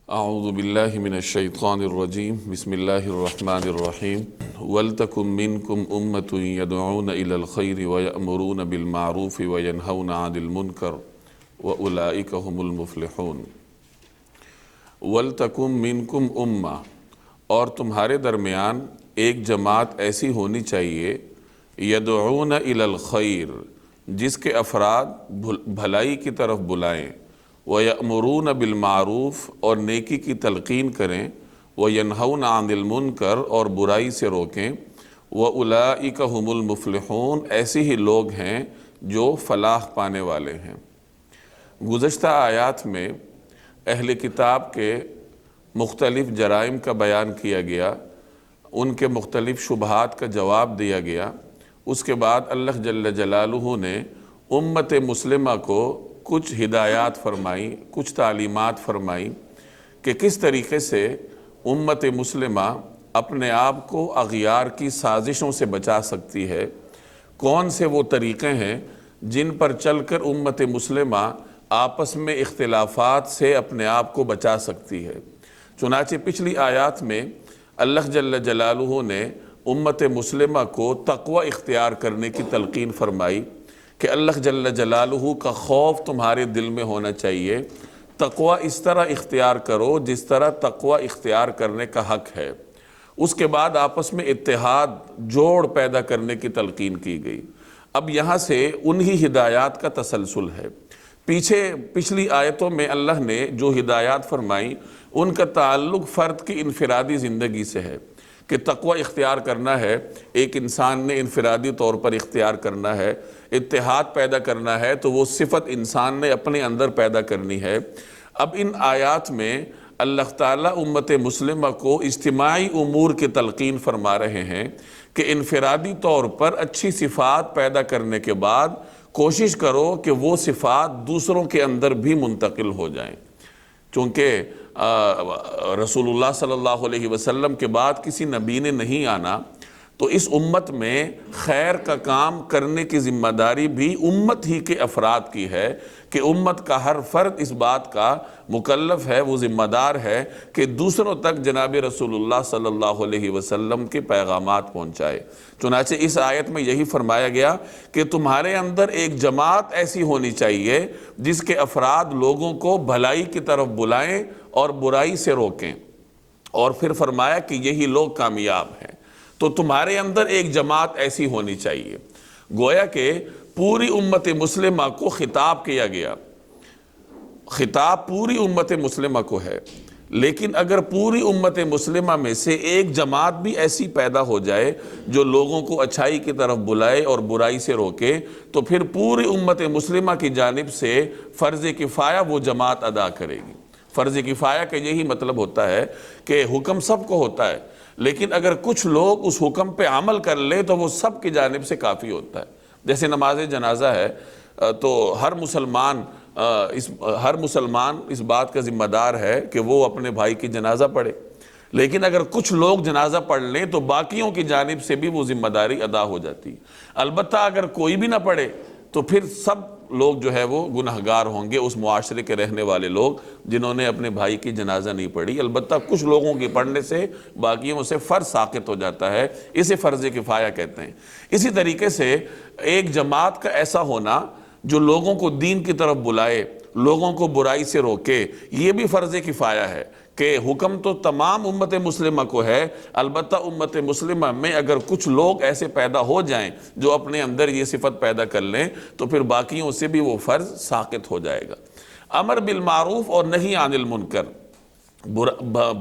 اعوذ باللہ من الشیطان الرجیم بسم اللہ الرحمن الرحیم وَلْتَكُن مِّنكُمْ أُمَّةٌ يَدْعُونَ إِلَى الْخَيْرِ وَيَأْمُرُونَ بِالْمَعْرُوفِ وَيَنْهَوْنَ عَنِ الْمُنكَرِ وَأُولَئِكَ هُمُ الْمُفْلِحُونَ۔ وَلْتَكُن مِّنكُمْ أُمَّةٌ، اور تمہارے درمیان ایک جماعت ایسی ہونی چاہیے، يَدْعُونَ إِلَى الْخَيْرِ، جس کے افراد بھلائی کی طرف بلائیں، وَيَأْمُرُونَ بِالْمَعْرُوفِ، اور نیکی کی تلقین کریں، وَيَنْهَوْنَ عَنِ الْمُنكَرِ، اور برائی سے روکیں، وَأُولَئِكَ هُمُ الْمُفْلِحُونَ، ایسے ہی لوگ ہیں جو فلاح پانے والے ہیں۔ گزشتہ آیات میں اہل کتاب کے مختلف جرائم کا بیان کیا گیا، ان کے مختلف شبہات کا جواب دیا گیا۔ اس کے بعد اللہ جل جلالہ نے امت مسلمہ کو کچھ ہدایات فرمائیں، کچھ تعلیمات فرمائیں کہ کس طریقے سے امت مسلمہ اپنے آپ کو اغیار کی سازشوں سے بچا سکتی ہے، کون سے وہ طریقے ہیں جن پر چل کر امت مسلمہ آپس میں اختلافات سے اپنے آپ کو بچا سکتی ہے۔ چنانچہ پچھلی آیات میں اللہ جل جلالہ نے امت مسلمہ کو تقوی اختیار کرنے کی تلقین فرمائی کہ اللہ جل جلالہ کا خوف تمہارے دل میں ہونا چاہیے، تقوی اس طرح اختیار کرو جس طرح تقوی اختیار کرنے کا حق ہے۔ اس کے بعد آپس میں اتحاد، جوڑ پیدا کرنے کی تلقین کی گئی۔ اب یہاں سے انہی ہدایات کا تسلسل ہے۔ پچھلی آیتوں میں اللہ نے جو ہدایات فرمائیں ان کا تعلق فرد کی انفرادی زندگی سے ہے کہ تقوی اختیار کرنا ہے، ایک انسان نے انفرادی طور پر اختیار کرنا ہے، اتحاد پیدا کرنا ہے تو وہ صفت انسان نے اپنے اندر پیدا کرنی ہے۔ اب ان آیات میں اللہ تعالیٰ امت مسلمہ کو اجتماعی امور کی تلقین فرما رہے ہیں کہ انفرادی طور پر اچھی صفات پیدا کرنے کے بعد کوشش کرو کہ وہ صفات دوسروں کے اندر بھی منتقل ہو جائیں، چونکہ رسول اللہ صلی اللہ علیہ وسلم کے بعد کسی نبی نے نہیں آنا، تو اس امت میں خیر کا کام کرنے کی ذمہ داری بھی امت ہی کے افراد کی ہے کہ امت کا ہر فرد اس بات کا مکلف ہے، وہ ذمہ دار ہے کہ دوسروں تک جناب رسول اللہ صلی اللہ علیہ وسلم کے پیغامات پہنچائے۔ چنانچہ اس آیت میں یہی فرمایا گیا کہ تمہارے اندر ایک جماعت ایسی ہونی چاہیے جس کے افراد لوگوں کو بھلائی کی طرف بلائیں اور برائی سے روکیں، اور پھر فرمایا کہ یہی لوگ کامیاب ہیں۔ تو تمہارے اندر ایک جماعت ایسی ہونی چاہیے، گویا کہ پوری امت مسلمہ کو خطاب کیا گیا، خطاب پوری امت مسلمہ کو ہے، لیکن اگر پوری امت مسلمہ میں سے ایک جماعت بھی ایسی پیدا ہو جائے جو لوگوں کو اچھائی کی طرف بلائے اور برائی سے روکے، تو پھر پوری امت مسلمہ کی جانب سے فرض کفایہ وہ جماعت ادا کرے گی۔ فرض کفایہ کا یہی مطلب ہوتا ہے کہ حکم سب کو ہوتا ہے، لیکن اگر کچھ لوگ اس حکم پہ عمل کر لیں تو وہ سب کی جانب سے کافی ہوتا ہے۔ جیسے نماز جنازہ ہے تو ہر مسلمان اس بات کا ذمہ دار ہے کہ وہ اپنے بھائی کی جنازہ پڑھے، لیکن اگر کچھ لوگ جنازہ پڑھ لیں تو باقیوں کی جانب سے بھی وہ ذمہ داری ادا ہو جاتی ہے۔ البتہ اگر کوئی بھی نہ پڑھے تو پھر سب لوگ جو ہے وہ گنہگار ہوں گے، اس معاشرے کے رہنے والے لوگ جنہوں نے اپنے بھائی کی جنازہ نہیں پڑھی۔ البتہ کچھ لوگوں کے پڑھنے سے باقیوں سے فرض ساقط ہو جاتا ہے، اسے فرض کفایہ کہتے ہیں۔ اسی طریقے سے ایک جماعت کا ایسا ہونا جو لوگوں کو دین کی طرف بلائے، لوگوں کو برائی سے روکے، یہ بھی فرض کفایہ ہے کہ حکم تو تمام امت مسلمہ کو ہے، البتہ امت مسلمہ میں اگر کچھ لوگ ایسے پیدا ہو جائیں جو اپنے اندر یہ صفت پیدا کر لیں تو پھر باقیوں سے بھی وہ فرض ساقط ہو جائے گا۔ امر بالمعروف اور نہی عن المنکر،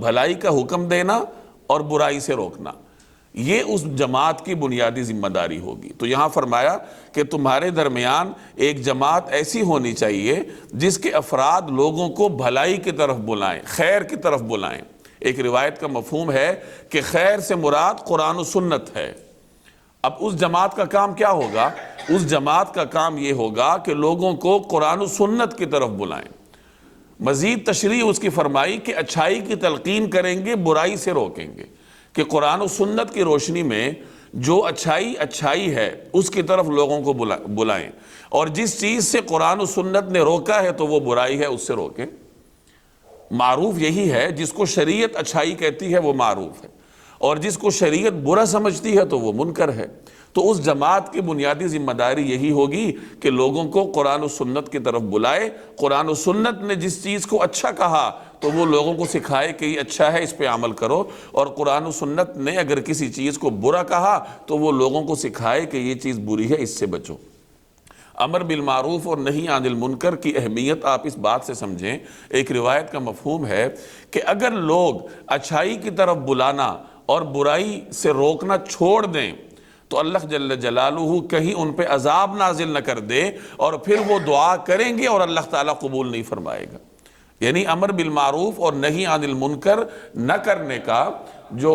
بھلائی کا حکم دینا اور برائی سے روکنا، یہ اس جماعت کی بنیادی ذمہ داری ہوگی۔ تو یہاں فرمایا کہ تمہارے درمیان ایک جماعت ایسی ہونی چاہیے جس کے افراد لوگوں کو بھلائی کی طرف بلائیں، خیر کی طرف بلائیں۔ ایک روایت کا مفہوم ہے کہ خیر سے مراد قرآن و سنت ہے۔ اب اس جماعت کا کام کیا ہوگا؟ اس جماعت کا کام یہ ہوگا کہ لوگوں کو قرآن و سنت کی طرف بلائیں۔ مزید تشریح اس کی فرمائی کہ اچھائی کی تلقین کریں گے، برائی سے روکیں گے، کہ قرآن و سنت کی روشنی میں جو اچھائی ہے اس کی طرف لوگوں کو بلائیں، اور جس چیز سے قرآن و سنت نے روکا ہے تو وہ برائی ہے، اس سے روکیں۔ معروف یہی ہے جس کو شریعت اچھائی کہتی ہے وہ معروف ہے، اور جس کو شریعت برا سمجھتی ہے تو وہ منکر ہے۔ تو اس جماعت کی بنیادی ذمہ داری یہی ہوگی کہ لوگوں کو قرآن و سنت کی طرف بلائے، قرآن و سنت نے جس چیز کو اچھا کہا تو وہ لوگوں کو سکھائے کہ یہ اچھا ہے، اس پہ عمل کرو، اور قرآن و سنت نے اگر کسی چیز کو برا کہا تو وہ لوگوں کو سکھائے کہ یہ چیز بری ہے، اس سے بچو۔ امر بالمعروف اور نہی عن المنکر کی اہمیت آپ اس بات سے سمجھیں، ایک روایت کا مفہوم ہے کہ اگر لوگ اچھائی کی طرف بلانا اور برائی سے روکنا چھوڑ دیں تو اللہ جل جلالہ کہیں ان پہ عذاب نازل نہ کر دے اور پھر وہ دعا کریں گے اور اللہ تعالیٰ قبول نہیں فرمائے گا۔ یعنی امر بالمعروف اور نہی عن المنکر نہ کرنے کا جو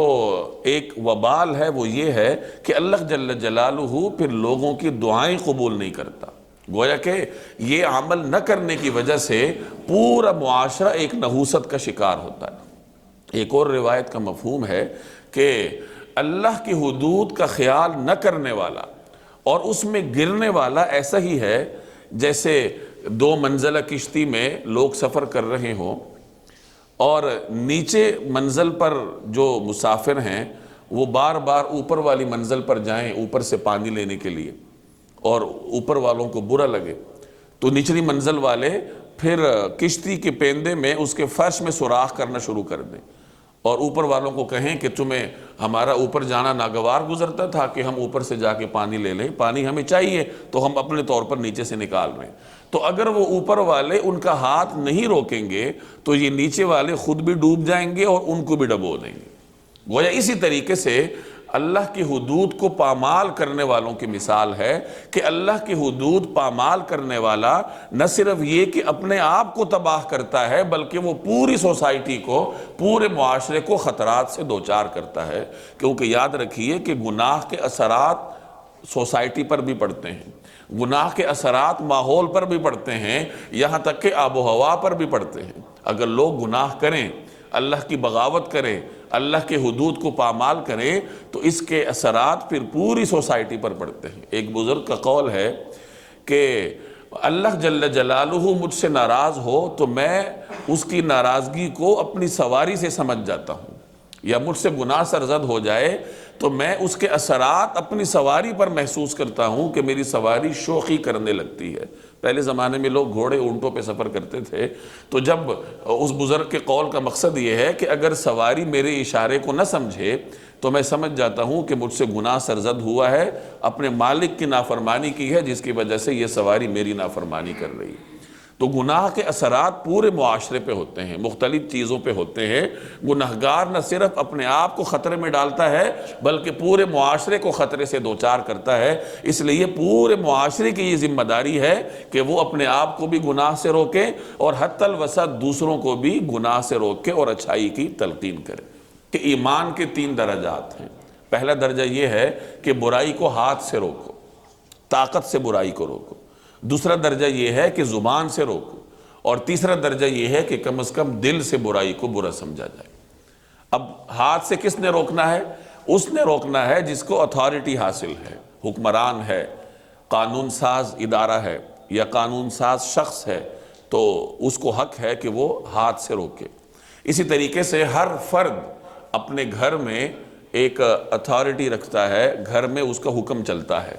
ایک وبال ہے وہ یہ ہے کہ اللہ جل جلالہ پھر لوگوں کی دعائیں قبول نہیں کرتا۔ گویا کہ یہ عمل نہ کرنے کی وجہ سے پورا معاشرہ ایک نحوست کا شکار ہوتا ہے۔ ایک اور روایت کا مفہوم ہے کہ اللہ کی حدود کا خیال نہ کرنے والا اور اس میں گرنے والا ایسا ہی ہے جیسے دو منزلہ کشتی میں لوگ سفر کر رہے ہوں اور نیچے منزل پر جو مسافر ہیں وہ بار بار اوپر والی منزل پر جائیں اوپر سے پانی لینے کے لیے، اور اوپر والوں کو برا لگے تو نچلی منزل والے پھر کشتی کے پیندے میں اس کے فرش میں سوراخ کرنا شروع کر دیں اور اوپر والوں کو کہیں کہ تمہیں ہمارا اوپر جانا ناگوار گزرتا تھا کہ ہم اوپر سے جا کے پانی لے لیں، پانی ہمیں چاہیے تو ہم اپنے طور پر نیچے سے نکال رہے ہیں۔ تو اگر وہ اوپر والے ان کا ہاتھ نہیں روکیں گے تو یہ نیچے والے خود بھی ڈوب جائیں گے اور ان کو بھی ڈبو دیں گے۔ گویا اسی طریقے سے اللہ کی حدود کو پامال کرنے والوں کی مثال ہے کہ اللہ کی حدود پامال کرنے والا نہ صرف یہ کہ اپنے آپ کو تباہ کرتا ہے بلکہ وہ پوری سوسائٹی کو، پورے معاشرے کو خطرات سے دوچار کرتا ہے، کیونکہ یاد رکھیے کہ گناہ کے اثرات سوسائٹی پر بھی پڑتے ہیں، گناہ کے اثرات ماحول پر بھی پڑتے ہیں، یہاں تک کہ آب و ہوا پر بھی پڑتے ہیں۔ اگر لوگ گناہ کریں، اللہ کی بغاوت کریں، اللہ کے حدود کو پامال کریں تو اس کے اثرات پھر پوری سوسائٹی پر پڑتے ہیں۔ ایک بزرگ کا قول ہے کہ اللہ جل جلالہ مجھ سے ناراض ہو تو میں اس کی ناراضگی کو اپنی سواری سے سمجھ جاتا ہوں، یا مجھ سے گناہ سرزد ہو جائے تو میں اس کے اثرات اپنی سواری پر محسوس کرتا ہوں کہ میری سواری شوخی کرنے لگتی ہے۔ پہلے زمانے میں لوگ گھوڑے اونٹوں پہ سفر کرتے تھے، تو جب اس بزرگ کے قول کا مقصد یہ ہے کہ اگر سواری میرے اشارے کو نہ سمجھے تو میں سمجھ جاتا ہوں کہ مجھ سے گناہ سرزد ہوا ہے، اپنے مالک کی نافرمانی کی ہے جس کی وجہ سے یہ سواری میری نافرمانی کر رہی ہے۔ تو گناہ کے اثرات پورے معاشرے پہ ہوتے ہیں، مختلف چیزوں پہ ہوتے ہیں۔ گناہگار نہ صرف اپنے آپ کو خطرے میں ڈالتا ہے بلکہ پورے معاشرے کو خطرے سے دوچار کرتا ہے۔ اس لیے پورے معاشرے کی یہ ذمہ داری ہے کہ وہ اپنے آپ کو بھی گناہ سے روکے اور حتی الوسط دوسروں کو بھی گناہ سے روکے اور اچھائی کی تلقین کرے۔ کہ ایمان کے 3 درجات ہیں۔ پہلا درجہ یہ ہے کہ برائی کو ہاتھ سے روکو، طاقت سے برائی کو روکو۔ دوسرا درجہ یہ ہے کہ زبان سے روکو، اور تیسرا درجہ یہ ہے کہ کم از کم دل سے برائی کو برا سمجھا جائے۔ اب ہاتھ سے کس نے روکنا ہے؟ اس نے روکنا ہے جس کو اتھارٹی حاصل ہے، حکمران ہے، قانون ساز ادارہ ہے یا قانون ساز شخص ہے، تو اس کو حق ہے کہ وہ ہاتھ سے روکے۔ اسی طریقے سے ہر فرد اپنے گھر میں ایک اتھارٹی رکھتا ہے، گھر میں اس کا حکم چلتا ہے،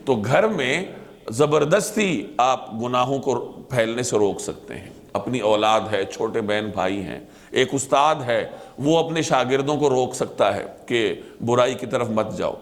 تو گھر میں زبردستی آپ گناہوں کو پھیلنے سے روک سکتے ہیں۔ اپنی اولاد ہے، چھوٹے بہن بھائی ہیں، ایک استاد ہے، وہ اپنے شاگردوں کو روک سکتا ہے کہ برائی کی طرف مت جاؤ۔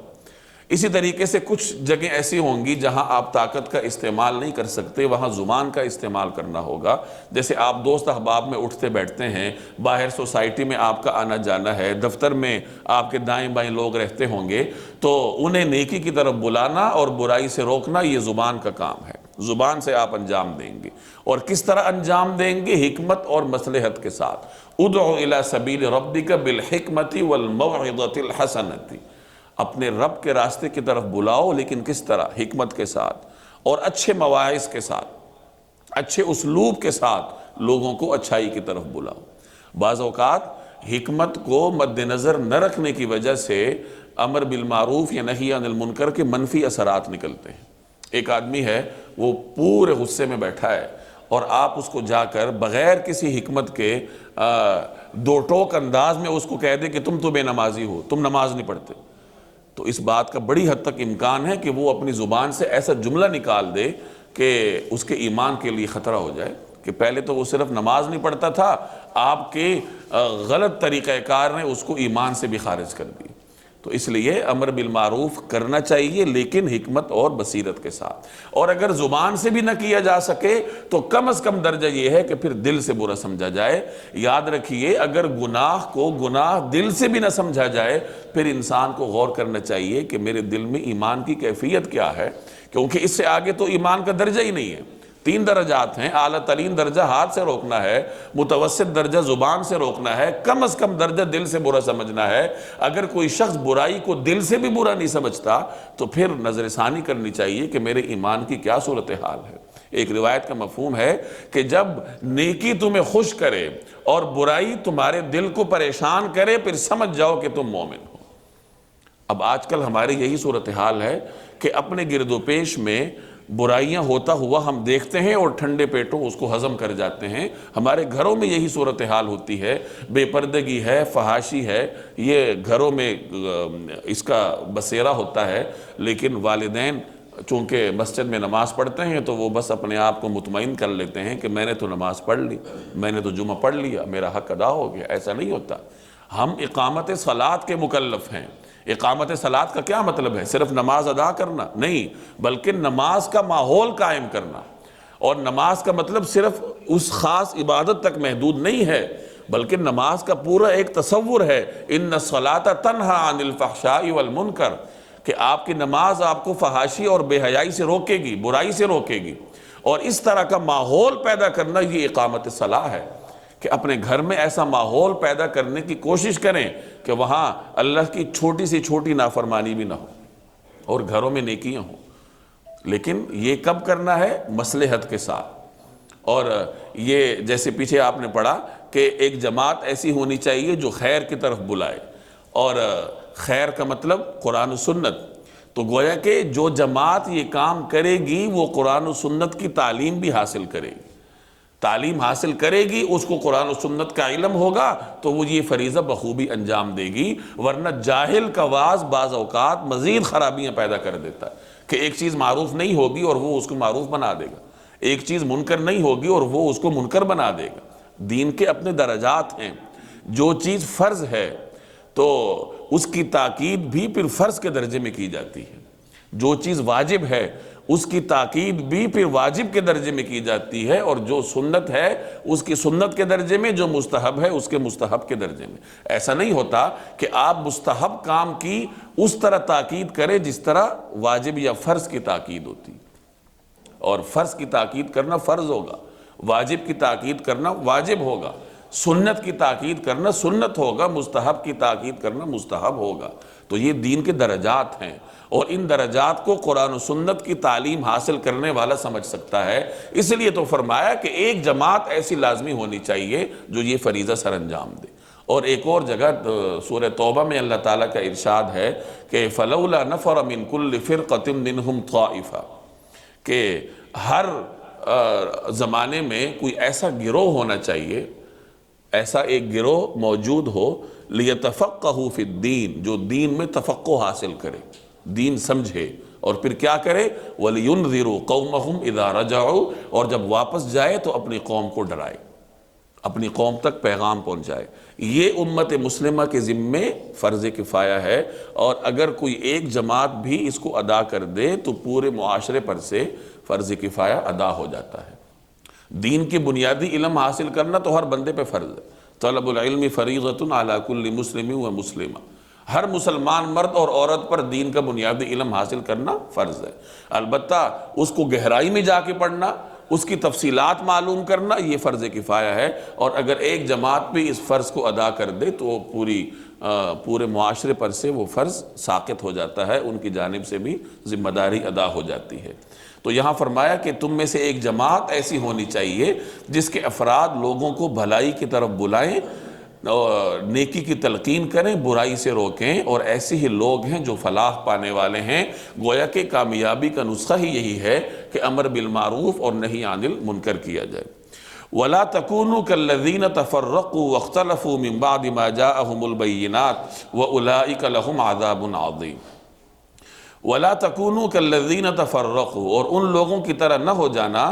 اسی طریقے سے کچھ جگہیں ایسی ہوں گی جہاں آپ طاقت کا استعمال نہیں کر سکتے، وہاں زبان کا استعمال کرنا ہوگا۔ جیسے آپ دوست احباب میں اٹھتے بیٹھتے ہیں، باہر سوسائٹی میں آپ کا آنا جانا ہے، دفتر میں آپ کے دائیں بائیں لوگ رہتے ہوں گے، تو انہیں نیکی کی طرف بلانا اور برائی سے روکنا یہ زبان کا کام ہے۔ زبان سے آپ انجام دیں گے، اور کس طرح انجام دیں گے؟ حکمت اور مصلحت کے ساتھ۔ ادعو الی سبیل ربک بالحکمت والموعظۃ الحسنۃ، اپنے رب کے راستے کی طرف بلاؤ، لیکن کس طرح؟ حکمت کے ساتھ اور اچھے مواعظ کے ساتھ، اچھے اسلوب کے ساتھ لوگوں کو اچھائی کی طرف بلاؤ۔ بعض اوقات حکمت کو مد نظر نہ رکھنے کی وجہ سے امر بالمعروف یا نہی عن المنکر کے منفی اثرات نکلتے ہیں۔ ایک آدمی ہے، وہ پورے غصے میں بیٹھا ہے اور آپ اس کو جا کر بغیر کسی حکمت کے دو ٹوک انداز میں اس کو کہہ دیں کہ تم تو بے نمازی ہو، تم نماز نہیں پڑھتے، تو اس بات کا بڑی حد تک امکان ہے کہ وہ اپنی زبان سے ایسا جملہ نکال دے کہ اس کے ایمان کے لیے خطرہ ہو جائے کہ پہلے تو وہ صرف نماز نہیں پڑھتا تھا، آپ کے غلط طریقہ کار نے اس کو ایمان سے بھی خارج کر دی۔ تو اس لیے امر بالمعروف کرنا چاہیے، لیکن حکمت اور بصیرت کے ساتھ، اور اگر زبان سے بھی نہ کیا جا سکے تو کم از کم درجہ یہ ہے کہ پھر دل سے برا سمجھا جائے۔ یاد رکھیے، اگر گناہ کو گناہ دل سے بھی نہ سمجھا جائے، پھر انسان کو غور کرنا چاہیے کہ میرے دل میں ایمان کی کیفیت کیا ہے، کیونکہ اس سے آگے تو ایمان کا درجہ ہی نہیں ہے۔ 3 درجات ہیں، اعلیٰ ترین درجہ ہاتھ سے روکنا ہے، متوسط درجہ زبان سے روکنا ہے، کم از کم درجہ دل سے برا سمجھنا ہے۔ اگر کوئی شخص برائی کو دل سے بھی برا نہیں سمجھتا تو پھر نظر ثانی کرنی چاہیے کہ میرے ایمان کی کیا صورتحال ہے۔ ایک روایت کا مفہوم ہے کہ جب نیکی تمہیں خوش کرے اور برائی تمہارے دل کو پریشان کرے، پھر سمجھ جاؤ کہ تم مومن ہو۔ اب آج کل ہماری یہی صورتحال ہے کہ اپنے گرد و پیش میں برائیاں ہوتا ہوا ہم دیکھتے ہیں اور ٹھنڈے پیٹوں اس کو ہضم کر جاتے ہیں۔ ہمارے گھروں میں یہی صورتحال ہوتی ہے، بے پردگی ہے، فحاشی ہے، یہ گھروں میں اس کا بسیرا ہوتا ہے، لیکن والدین چونکہ مسجد میں نماز پڑھتے ہیں تو وہ بس اپنے آپ کو مطمئن کر لیتے ہیں کہ میں نے تو نماز پڑھ لی، میں نے تو جمعہ پڑھ لیا، میرا حق ادا ہو گیا۔ ایسا نہیں ہوتا۔ ہم اقامت صلاۃ کے مکلف ہیں۔ اقامت صلاۃ کا کیا مطلب ہے؟ صرف نماز ادا کرنا نہیں، بلکہ نماز کا ماحول قائم کرنا۔ اور نماز کا مطلب صرف اس خاص عبادت تک محدود نہیں ہے، بلکہ نماز کا پورا ایک تصور ہے، ان الصلاۃ تنہی عن الفحشاء والمنکر، کہ آپ کی نماز آپ کو فحاشی اور بے حیائی سے روکے گی، برائی سے روکے گی۔ اور اس طرح کا ماحول پیدا کرنا یہ اقامت صلاح ہے، کہ اپنے گھر میں ایسا ماحول پیدا کرنے کی کوشش کریں کہ وہاں اللہ کی چھوٹی سی چھوٹی نافرمانی بھی نہ ہو اور گھروں میں نیکیاں ہوں۔ لیکن یہ کب کرنا ہے؟ مصلحت کے ساتھ۔ اور یہ جیسے پیچھے آپ نے پڑھا کہ ایک جماعت ایسی ہونی چاہیے جو خیر کی طرف بلائے، اور خیر کا مطلب قرآن و سنت۔ تو گویا کہ جو جماعت یہ کام کرے گی وہ قرآن و سنت کی تعلیم بھی حاصل کرے گی، تعلیم حاصل کرے گی، اس کو قرآن و سنت کا علم ہوگا تو وہ یہ فریضہ بخوبی انجام دے گی۔ ورنہ جاہل کا واعظ بعض اوقات مزید خرابیاں پیدا کر دیتا ہے کہ ایک چیز معروف نہیں ہوگی اور وہ اس کو معروف بنا دے گا، ایک چیز منکر نہیں ہوگی اور وہ اس کو منکر بنا دے گا۔ دین کے اپنے درجات ہیں، جو چیز فرض ہے تو اس کی تاکید بھی پھر فرض کے درجے میں کی جاتی ہے، جو چیز واجب ہے اس کی تاکید بھی پھر واجب کے درجے میں کی جاتی ہے، اور جو سنت ہے اس کی سنت کے درجے میں، جو مستحب ہے اس کے مستحب کے درجے میں۔ ایسا نہیں ہوتا کہ آپ مستحب کام کی اس طرح تاکید کریں جس طرح واجب یا فرض کی تاکید ہوتی، اور فرض کی تاکید کرنا فرض ہوگا، واجب کی تاکید کرنا واجب ہوگا، سنت کی تاکید کرنا سنت ہوگا، مستحب کی تاکید کرنا مستحب ہوگا۔ تو یہ دین کے درجات ہیں، اور ان درجات کو قرآن و سنت کی تعلیم حاصل کرنے والا سمجھ سکتا ہے۔ اس لیے تو فرمایا کہ ایک جماعت ایسی لازمی ہونی چاہیے جو یہ فریضہ سر انجام دے۔ اور ایک اور جگہ سورہ توبہ میں اللہ تعالیٰ کا ارشاد ہے کہ فَلَوْلَا نَفَرَ مِن كُلِّ فِرْقَةٍ مِّنْهُمْ طَائِفَةٌ، کہ ہر زمانے میں کوئی ایسا گروہ ہونا چاہیے، ایسا ایک گروہ موجود ہو لِيَتَفَقَّهُ فِي الدِّينِ، جو دین میں تفقہ حاصل کرے، دین سمجھے، اور پھر کیا کرے؟ وَلِيُنذِرُوا قَوْمَهُمْ إِذَا رَجَعُوا، اور جب واپس جائے تو اپنی قوم کو ڈرائے، اپنی قوم تک پیغام پہنچائے۔ یہ امت مسلمہ کے ذمے فرض کفایہ ہے، اور اگر کوئی ایک جماعت بھی اس کو ادا کر دے تو پورے معاشرے پر سے فرض کفایہ ادا ہو جاتا ہے۔ دین کی بنیادی علم حاصل کرنا تو ہر بندے پہ فرض ہے۔ طلب العلم فریضۃ علی کل مسلم و مسلمہ، ہر مسلمان مرد اور عورت پر دین کا بنیادی علم حاصل کرنا فرض ہے۔ البتہ اس کو گہرائی میں جا کے پڑھنا، اس کی تفصیلات معلوم کرنا، یہ فرض کفایہ ہے، اور اگر ایک جماعت بھی اس فرض کو ادا کر دے تو پورے معاشرے پر سے وہ فرض ساقط ہو جاتا ہے، ان کی جانب سے بھی ذمہ داری ادا ہو جاتی ہے۔ تو یہاں فرمایا کہ تم میں سے ایک جماعت ایسی ہونی چاہیے جس کے افراد لوگوں کو بھلائی کی طرف بلائیں، نیکی کی تلقین کریں، برائی سے روکیں، اور ایسے ہی لوگ ہیں جو فلاح پانے والے ہیں۔ گویا کہ کامیابی کا نسخہ ہی یہی ہے کہ امر بالمعروف اور نہی عن المنکر کیا جائے۔ وَلَا تَكُونُوا كَالَّذِينَ تَفَرَّقُوا وَاخْتَلَفُوا مِن بَعْدِ مَا جَاءَهُمُ الْبَيِّنَاتُ وَأُولَٰئِكَ لَهُمْ عَذَابٌ عَظِيمٌ۔ وَلَا تَكُونُوا كَالَّذِينَ تَفَرَّقُوا، اور ان لوگوں کی طرح نہ ہو جانا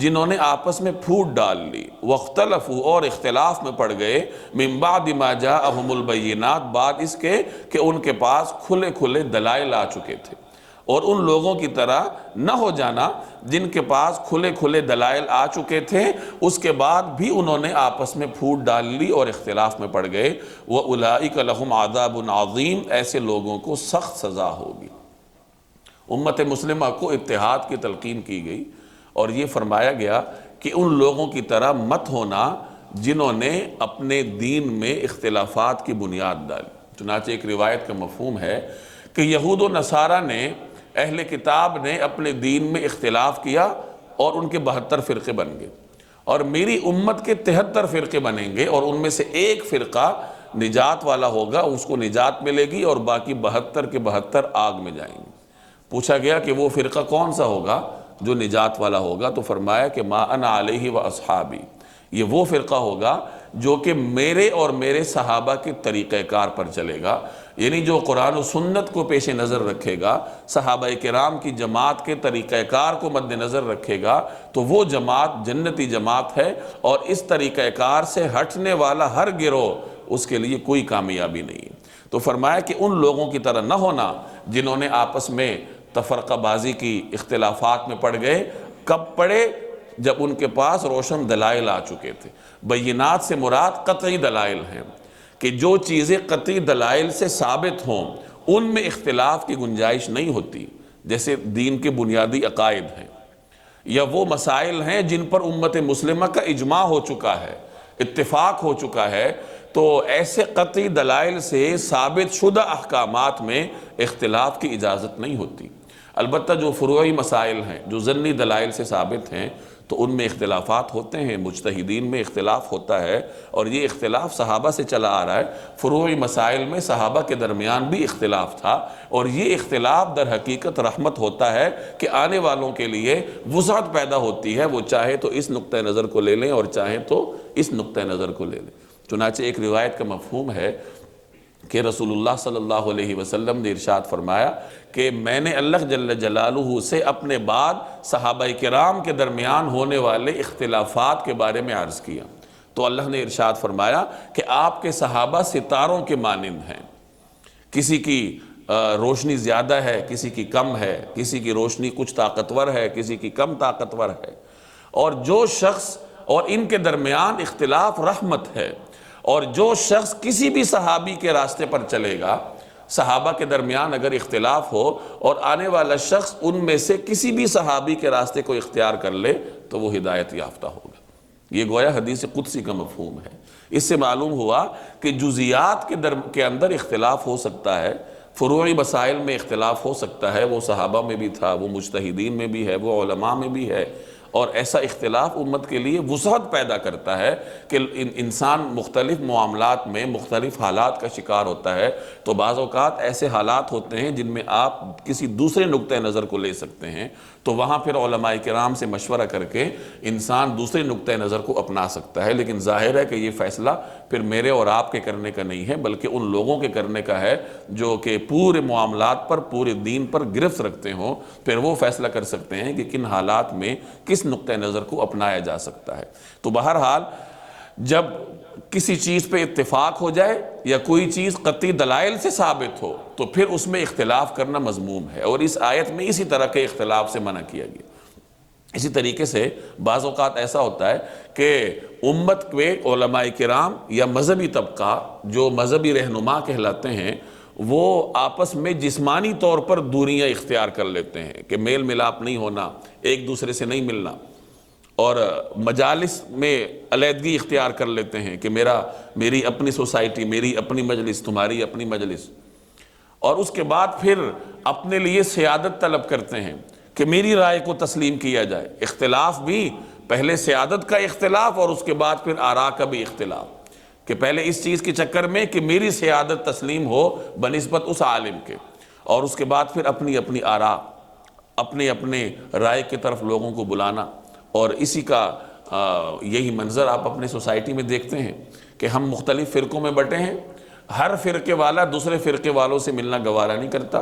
جنہوں نے آپس میں پھوٹ ڈال لی، وَاخْتَلَفُوا، اور اختلاف میں پڑ گئے، مِن بَعْدِ مَا جَاءَهُمُ الْبَيِّنَاتُ، بعد اس کے کہ ان کے پاس کھلے کھلے دلائل آ چکے تھے۔ اور ان لوگوں کی طرح نہ ہو جانا جن کے پاس کھلے کھلے دلائل آ چکے تھے، اس کے بعد بھی انہوں نے آپس میں پھوٹ ڈال لی اور اختلاف میں پڑ گئے۔ وَأُولَٰئِكَ لَهُمْ عَذَابٌ عَظِيمٌ، ایسے لوگوں کو سخت سزا ہوگی۔ امت مسلمہ کو اتحاد کی تلقین کی گئی اور یہ فرمایا گیا کہ ان لوگوں کی طرح مت ہونا جنہوں نے اپنے دین میں اختلافات کی بنیاد ڈالی۔ چنانچہ ایک روایت کا مفہوم ہے کہ یہود و نصارہ نے، اہل کتاب نے اپنے دین میں اختلاف کیا اور ان کے 72 فرقے بن گئے، اور میری امت کے 73 فرقے بنیں گے، اور ان میں سے ایک فرقہ نجات والا ہوگا، اس کو نجات ملے گی، اور باقی 72 کے 72 آگ میں جائیں گے۔ پوچھا گیا کہ وہ فرقہ کون سا ہوگا جو نجات والا ہوگا؟ تو فرمایا کہ ما انا علیہ و اصحابی، یہ وہ فرقہ ہوگا جو کہ میرے اور میرے صحابہ کے طریقہ کار پر چلے گا، یعنی جو قرآن و سنت کو پیش نظر رکھے گا، صحابہ کرام کی جماعت کے طریقہ کار کو مد نظر رکھے گا، تو وہ جماعت جنتی جماعت ہے، اور اس طریقہ کار سے ہٹنے والا ہر گروہ اس کے لیے کوئی کامیابی نہیں ہے۔ تو فرمایا کہ ان لوگوں کی طرح نہ ہونا جنہوں نے آپس میں تفرقہ بازی کی، اختلافات میں پڑ گئے۔ کب پڑے؟ جب ان کے پاس روشن دلائل آ چکے تھے۔ بینات سے مراد قطعی دلائل ہیں، کہ جو چیزیں قطعی دلائل سے ثابت ہوں ان میں اختلاف کی گنجائش نہیں ہوتی، جیسے دین کے بنیادی عقائد ہیں، یا وہ مسائل ہیں جن پر امت مسلمہ کا اجماع ہو چکا ہے، اتفاق ہو چکا ہے، تو ایسے قطعی دلائل سے ثابت شدہ احکامات میں اختلاف کی اجازت نہیں ہوتی۔ البتہ جو فروعی مسائل ہیں، جو ضمنی دلائل سے ثابت ہیں، تو ان میں اختلافات ہوتے ہیں، مجتہدین میں اختلاف ہوتا ہے، اور یہ اختلاف صحابہ سے چلا آ رہا ہے۔ فروعی مسائل میں صحابہ کے درمیان بھی اختلاف تھا، اور یہ اختلاف در حقیقت رحمت ہوتا ہے کہ آنے والوں کے لیے وسعت پیدا ہوتی ہے، وہ چاہے تو اس نقطہ نظر کو لے لیں اور چاہے تو اس نقطہ نظر کو لے لیں۔ چنانچہ ایک روایت کا مفہوم ہے کہ رسول اللہ صلی اللہ علیہ وسلم نے ارشاد فرمایا کہ میں نے اللہ جل جلالہ سے اپنے بعد صحابہ کرام کے درمیان ہونے والے اختلافات کے بارے میں عرض کیا، تو اللہ نے ارشاد فرمایا کہ آپ کے صحابہ ستاروں کے مانند ہیں، کسی کی روشنی زیادہ ہے، کسی کی کم ہے، کسی کی روشنی کچھ طاقتور ہے، کسی کی کم طاقتور ہے، اور جو شخص اور ان کے درمیان اختلاف رحمت ہے، اور جو شخص کسی بھی صحابی کے راستے پر چلے گا، صحابہ کے درمیان اگر اختلاف ہو اور آنے والا شخص ان میں سے کسی بھی صحابی کے راستے کو اختیار کر لے تو وہ ہدایت یافتہ ہوگا۔ یہ گویا حدیث قدسی کا مفہوم ہے۔ اس سے معلوم ہوا کہ جزیات کے اندر اختلاف ہو سکتا ہے، فروعی مسائل میں اختلاف ہو سکتا ہے، وہ صحابہ میں بھی تھا، وہ مجتہدین میں بھی ہے، وہ علماء میں بھی ہے، اور ایسا اختلاف امت کے لیے وسعت پیدا کرتا ہے کہ انسان مختلف معاملات میں مختلف حالات کا شکار ہوتا ہے، تو بعض اوقات ایسے حالات ہوتے ہیں جن میں آپ کسی دوسرے نقطہ نظر کو لے سکتے ہیں، تو وہاں پھر علماء کرام سے مشورہ کر کے انسان دوسرے نقطہ نظر کو اپنا سکتا ہے، لیکن ظاہر ہے کہ یہ فیصلہ پھر میرے اور آپ کے کرنے کا نہیں ہے، بلکہ ان لوگوں کے کرنے کا ہے جو کہ پورے معاملات پر، پورے دین پر گرفت رکھتے ہوں، پھر وہ فیصلہ کر سکتے ہیں کہ کن حالات میں کس نقطہ نظر کو اپنایا جا سکتا ہے۔ تو بہرحال جب کسی چیز پہ اتفاق ہو جائے یا کوئی چیز قطعی دلائل سے ثابت ہو تو پھر اس میں اختلاف کرنا مذموم ہے، اور اس آیت میں اسی طرح کے اختلاف سے منع کیا گیا۔ اسی طریقے سے بعض اوقات ایسا ہوتا ہے کہ امت کے علماء کرام یا مذہبی طبقہ جو مذہبی رہنما کہلاتے ہیں، وہ آپس میں جسمانی طور پر دوریاں اختیار کر لیتے ہیں کہ میل ملاپ نہیں ہونا، ایک دوسرے سے نہیں ملنا، اور مجالس میں علیحدگی اختیار کر لیتے ہیں کہ میری اپنی سوسائٹی، میری اپنی مجلس، تمہاری اپنی مجلس، اور اس کے بعد پھر اپنے لیے سیادت طلب کرتے ہیں کہ میری رائے کو تسلیم کیا جائے۔ اختلاف بھی پہلے سیادت کا اختلاف اور اس کے بعد پھر آراء کا بھی اختلاف۔ کہ پہلے اس چیز کے چکر میں کہ میری سیادت تسلیم ہو بنسبت اس عالم کے، اور اس کے بعد پھر اپنی اپنی آراء، اپنے رائے کی طرف لوگوں کو بلانا، اور اسی کا یہی منظر آپ اپنے سوسائٹی میں دیکھتے ہیں کہ ہم مختلف فرقوں میں بٹے ہیں، ہر فرقے والا دوسرے فرقے والوں سے ملنا گوارا نہیں کرتا،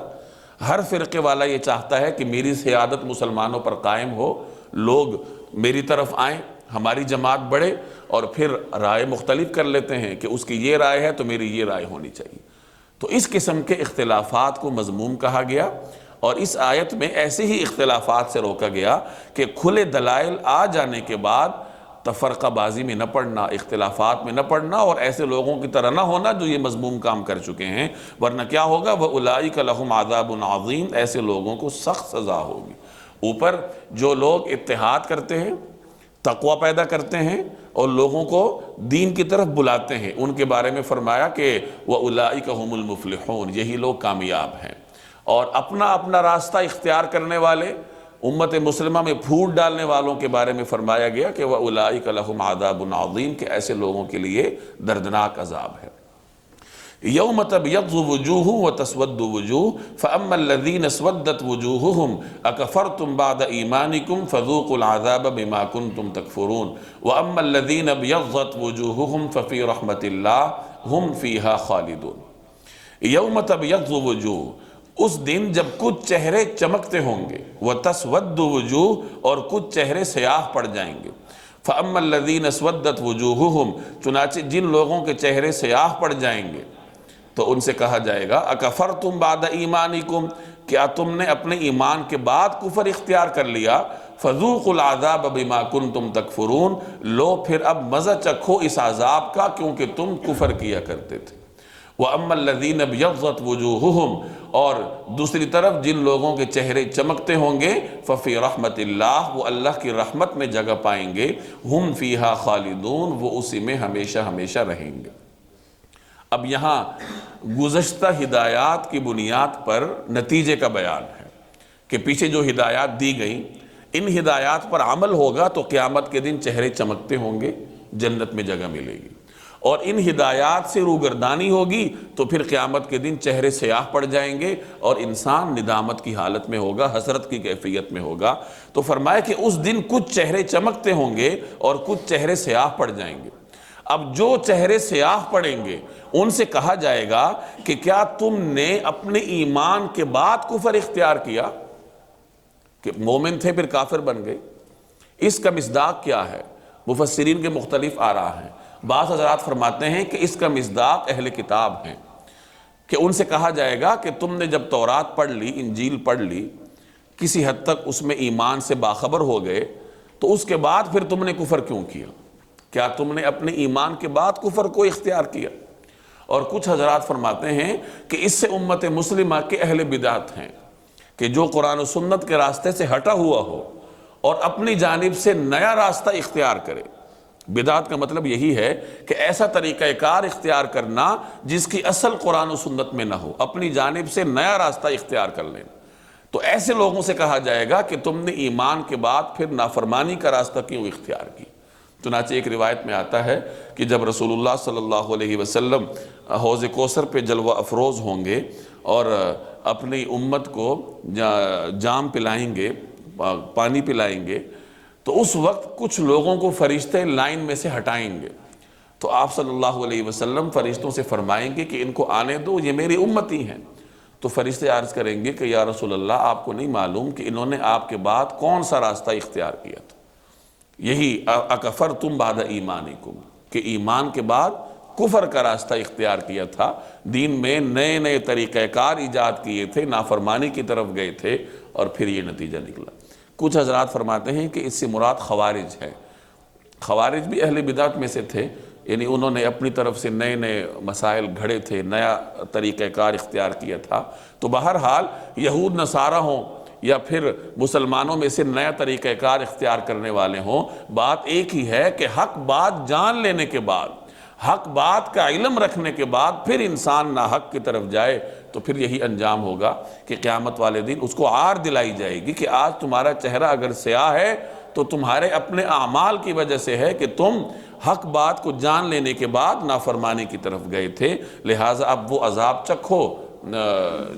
ہر فرقے والا یہ چاہتا ہے کہ میری سیادت مسلمانوں پر قائم ہو، لوگ میری طرف آئیں، ہماری جماعت بڑھے، اور پھر رائے مختلف کر لیتے ہیں کہ اس کی یہ رائے ہے تو میری یہ رائے ہونی چاہیے۔ تو اس قسم کے اختلافات کو مذموم کہا گیا، اور اس آیت میں ایسے ہی اختلافات سے روکا گیا کہ کھلے دلائل آ جانے کے بعد تفرقہ بازی میں نہ پڑنا، اختلافات میں نہ پڑنا، اور ایسے لوگوں کی طرح نہ ہونا جو یہ مذموم کام کر چکے ہیں، ورنہ کیا ہوگا؟ وَأُولَئِكَ لَهُمْ عَذَابٌ عَظِيمٌ، ایسے لوگوں کو سخت سزا ہوگی۔ اوپر جو لوگ اتحاد کرتے ہیں، تقوی پیدا کرتے ہیں اور لوگوں کو دین کی طرف بلاتے ہیں، ان کے بارے میں فرمایا کہ وَأُولَئِكَ هُمُ الْمُفْلِحُونَ، یہی لوگ کامیاب ہیں۔ اور اپنا اپنا راستہ اختیار کرنے والے، امت مسلمہ میں پھوٹ ڈالنے والوں کے بارے میں فرمایا گیا کہ وَأُولَئِكَ لَهُمْ عَذَابٌ عَظِيمٌ، کہ ایسے لوگوں کے لیے دردناک عذاب ہے۔ یوم تبیض وجوہ وتسود وجوہ فاما الذین اسودت وجوہہم اکفرتم بعد ایمانکم فذوقوا العذاب بما کنتم تکفرون واما الذین ابیضت وجوہہم ففی رحمت اللہ ہم فیہا خالدون۔ یوم تبیض وجوہ، اس دن جب کچھ چہرے چمکتے ہوں گے، وتسود وجوہ، اور کچھ چہرے سیاہ پڑ جائیں گے۔ فاما الذین اسودت وجوہہم، چنانچہ جن لوگوں کے چہرے سیاہ پڑ جائیں گے تو ان سے کہا جائے گا اکفرتم بعد ایمانکم، کیا تم نے اپنے ایمان کے بعد کفر اختیار کر لیا؟ فذوقوا العذاب بما کنتم تکفرون، لو پھر اب مزہ چکھو اس عذاب کا کیونکہ تم کفر کیا کرتے تھے۔ وَأَمَّا الَّذِينَ ابْيَضَّتْ وُجُوهُهُمْ، اور دوسری طرف جن لوگوں کے چہرے چمکتے ہوں گے، فَفِي رَحْمَةِ اللَّهِ، وہ اللہ کی رحمت میں جگہ پائیں گے، ہم فیہا خالدون، وہ اسی میں ہمیشہ ہمیشہ رہیں گے۔ اب یہاں گزشتہ ہدایات کی بنیاد پر نتیجے کا بیان ہے کہ پیچھے جو ہدایات دی گئیں، ان ہدایات پر عمل ہوگا تو قیامت کے دن چہرے چمکتے ہوں گے، جنت میں جگہ ملے گی، اور ان ہدایات سے روگردانی ہوگی تو پھر قیامت کے دن چہرے سیاہ پڑ جائیں گے اور انسان ندامت کی حالت میں ہوگا، حسرت کی کیفیت میں ہوگا۔ تو فرمایا کہ اس دن کچھ چہرے چمکتے ہوں گے اور کچھ چہرے سیاہ پڑ جائیں گے۔ اب جو چہرے سیاہ پڑیں گے ان سے کہا جائے گا کہ کیا تم نے اپنے ایمان کے بعد کفر اختیار کیا؟ کہ مومن تھے پھر کافر بن گئے۔ اس کا مصداق کیا ہے؟ مفسرین کے مختلف آراء ہیں۔ بعض حضرات فرماتے ہیں کہ اس کا مصداق اہل کتاب ہیں، کہ ان سے کہا جائے گا کہ تم نے جب تورات پڑھ لی، انجیل پڑھ لی، کسی حد تک اس میں ایمان سے باخبر ہو گئے، تو اس کے بعد پھر تم نے کفر کیوں کیا؟ کیا تم نے اپنے ایمان کے بعد کفر کو اختیار کیا؟ اور کچھ حضرات فرماتے ہیں کہ اس سے امت مسلمہ کے اہل بدعت ہیں کہ جو قرآن و سنت کے راستے سے ہٹا ہوا ہو اور اپنی جانب سے نیا راستہ اختیار کرے۔ بدعت کا مطلب یہی ہے کہ ایسا طریقہ کار اختیار کرنا جس کی اصل قرآن و سنت میں نہ ہو، اپنی جانب سے نیا راستہ اختیار کر لیں۔ تو ایسے لوگوں سے کہا جائے گا کہ تم نے ایمان کے بعد پھر نافرمانی کا راستہ کیوں اختیار کی؟ چنانچہ ایک روایت میں آتا ہے کہ جب رسول اللہ صلی اللہ علیہ وسلم حوض کوثر پہ جلوہ افروز ہوں گے اور اپنی امت کو جام پلائیں گے، پانی پلائیں گے، تو اس وقت کچھ لوگوں کو فرشتے لائن میں سے ہٹائیں گے، تو آپ صلی اللہ علیہ وسلم فرشتوں سے فرمائیں گے کہ ان کو آنے دو، یہ میری امتی ہیں۔ تو فرشتے عرض کریں گے کہ یا رسول اللہ، آپ کو نہیں معلوم کہ انہوں نے آپ کے بعد کون سا راستہ اختیار کیا تھا؟ یہی اکفرتم بعد ایمانکم، کہ ایمان کے بعد کفر کا راستہ اختیار کیا تھا، دین میں نئے نئے طریقہ کار ایجاد کیے تھے، نافرمانی کی طرف گئے تھے، اور پھر یہ نتیجہ نکلا۔ کچھ حضرات فرماتے ہیں کہ اس سے مراد خوارج ہے۔ خوارج بھی اہل بدعت میں سے تھے، یعنی انہوں نے اپنی طرف سے نئے نئے مسائل گھڑے تھے، نیا طریقہ کار اختیار کیا تھا۔ تو بہرحال یہود نصارہ ہوں یا پھر مسلمانوں میں سے نیا طریقہ کار اختیار کرنے والے ہوں، بات ایک ہی ہے کہ حق بات جان لینے کے بعد، حق بات کا علم رکھنے کے بعد پھر انسان ناحق کی طرف جائے تو پھر یہی انجام ہوگا کہ قیامت والے دن اس کو عار دلائی جائے گی کہ آج تمہارا چہرہ اگر سیاہ ہے تو تمہارے اپنے اعمال کی وجہ سے ہے کہ تم حق بات کو جان لینے کے بعد نافرمانی کی طرف گئے تھے، لہٰذا اب وہ عذاب چکھو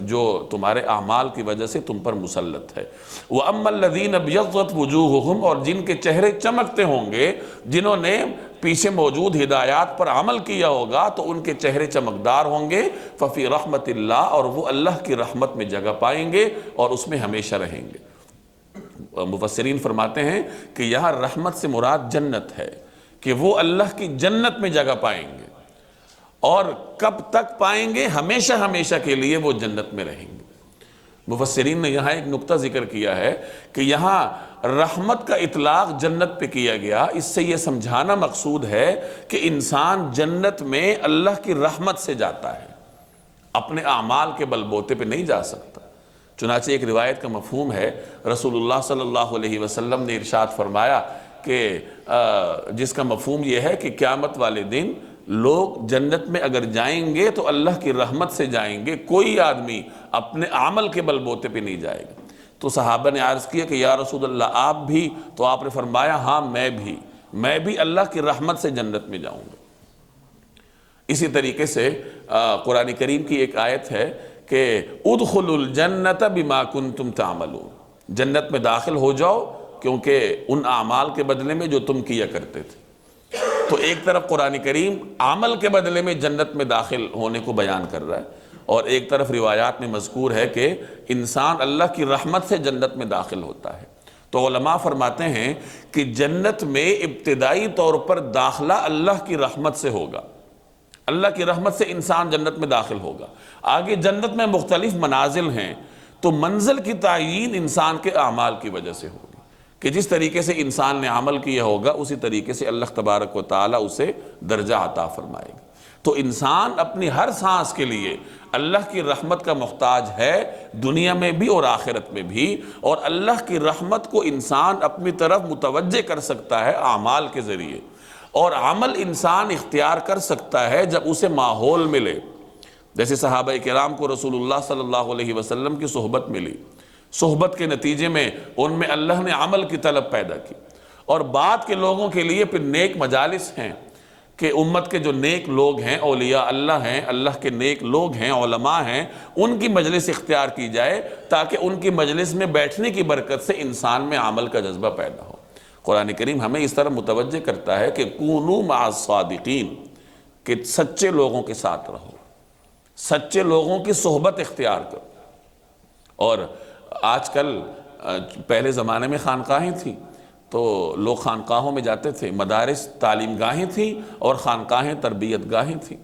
جو تمہارے اعمال کی وجہ سے تم پر مسلط ہے۔ وَأَمَّا الَّذِينَ ابْيَضَّتْ وُجُوهُهُمْ، اور جن کے چہرے چمکتے ہوں گے، جنہوں نے پیچھے موجود ہدایات پر عمل کیا ہوگا تو ان کے چہرے چمکدار ہوں گے، فَفِي رَحْمَةِ اللَّهِ، اور وہ اللہ کی رحمت میں جگہ پائیں گے اور اس میں ہمیشہ رہیں گے۔ مفسرین فرماتے ہیں کہ یہاں رحمت سے مراد جنت ہے، کہ وہ اللہ کی جنت میں جگہ پائیں گے، اور کب تک پائیں گے؟ ہمیشہ ہمیشہ کے لیے وہ جنت میں رہیں گے۔ مفسرین نے یہاں ایک نقطہ ذکر کیا ہے کہ یہاں رحمت کا اطلاق جنت پہ کیا گیا، اس سے یہ سمجھانا مقصود ہے کہ انسان جنت میں اللہ کی رحمت سے جاتا ہے، اپنے اعمال کے بل بوتے پہ نہیں جا سکتا۔ چنانچہ ایک روایت کا مفہوم ہے، رسول اللہ صلی اللہ علیہ وسلم نے ارشاد فرمایا کہ جس کا مفہوم یہ ہے کہ قیامت والے دن لوگ جنت میں اگر جائیں گے تو اللہ کی رحمت سے جائیں گے، کوئی آدمی اپنے عمل کے بل بوتے پہ نہیں جائے گا۔ تو صحابہ نے عرض کیا کہ یا رسول اللہ آپ بھی؟ تو آپ نے فرمایا ہاں میں بھی اللہ کی رحمت سے جنت میں جاؤں گا۔ اسی طریقے سے قرآن کریم کی ایک آیت ہے کہ ادخلوا الجنت بما کنتم تعملون، جنت میں داخل ہو جاؤ کیونکہ ان اعمال کے بدلے میں جو تم کیا کرتے تھے۔ تو ایک طرف قرآن کریم عمل کے بدلے میں جنت میں داخل ہونے کو بیان کر رہا ہے، اور ایک طرف روایات میں مذکور ہے کہ انسان اللہ کی رحمت سے جنت میں داخل ہوتا ہے۔ تو علماء فرماتے ہیں کہ جنت میں ابتدائی طور پر داخلہ اللہ کی رحمت سے ہوگا، اللہ کی رحمت سے انسان جنت میں داخل ہوگا۔ آگے جنت میں مختلف منازل ہیں، تو منزل کی تعیین انسان کے اعمال کی وجہ سے ہوگی، کہ جس طریقے سے انسان نے عمل کیا ہوگا اسی طریقے سے اللہ تبارک و تعالیٰ اسے درجہ عطا فرمائے گا۔ تو انسان اپنی ہر سانس کے لیے اللہ کی رحمت کا محتاج ہے، دنیا میں بھی اور آخرت میں بھی، اور اللہ کی رحمت کو انسان اپنی طرف متوجہ کر سکتا ہے اعمال کے ذریعے، اور عمل انسان اختیار کر سکتا ہے جب اسے ماحول ملے۔ جیسے صحابہ کرام کو رسول اللہ صلی اللہ علیہ وسلم کی صحبت ملی، صحبت کے نتیجے میں ان میں اللہ نے عمل کی طلب پیدا کی، اور بعد کے لوگوں کے لیے پھر نیک مجالس ہیں کہ امت کے جو نیک لوگ ہیں، اولیاء اللہ ہیں، اللہ کے نیک لوگ ہیں، علماء ہیں، ان کی مجلس اختیار کی جائے تاکہ ان کی مجلس میں بیٹھنے کی برکت سے انسان میں عمل کا جذبہ پیدا ہو۔ قرآن کریم ہمیں اس طرح متوجہ کرتا ہے کہ کونوا مع الصادقین، کہ سچے لوگوں کے ساتھ رہو، سچے لوگوں کی صحبت اختیار کرو۔ اور آج کل پہلے زمانے میں خانقاہیں تھیں تو لوگ خانقاہوں میں جاتے تھے، مدارس تعلیم گاہیں تھیں اور خانقاہیں تربیت گاہیں تھیں۔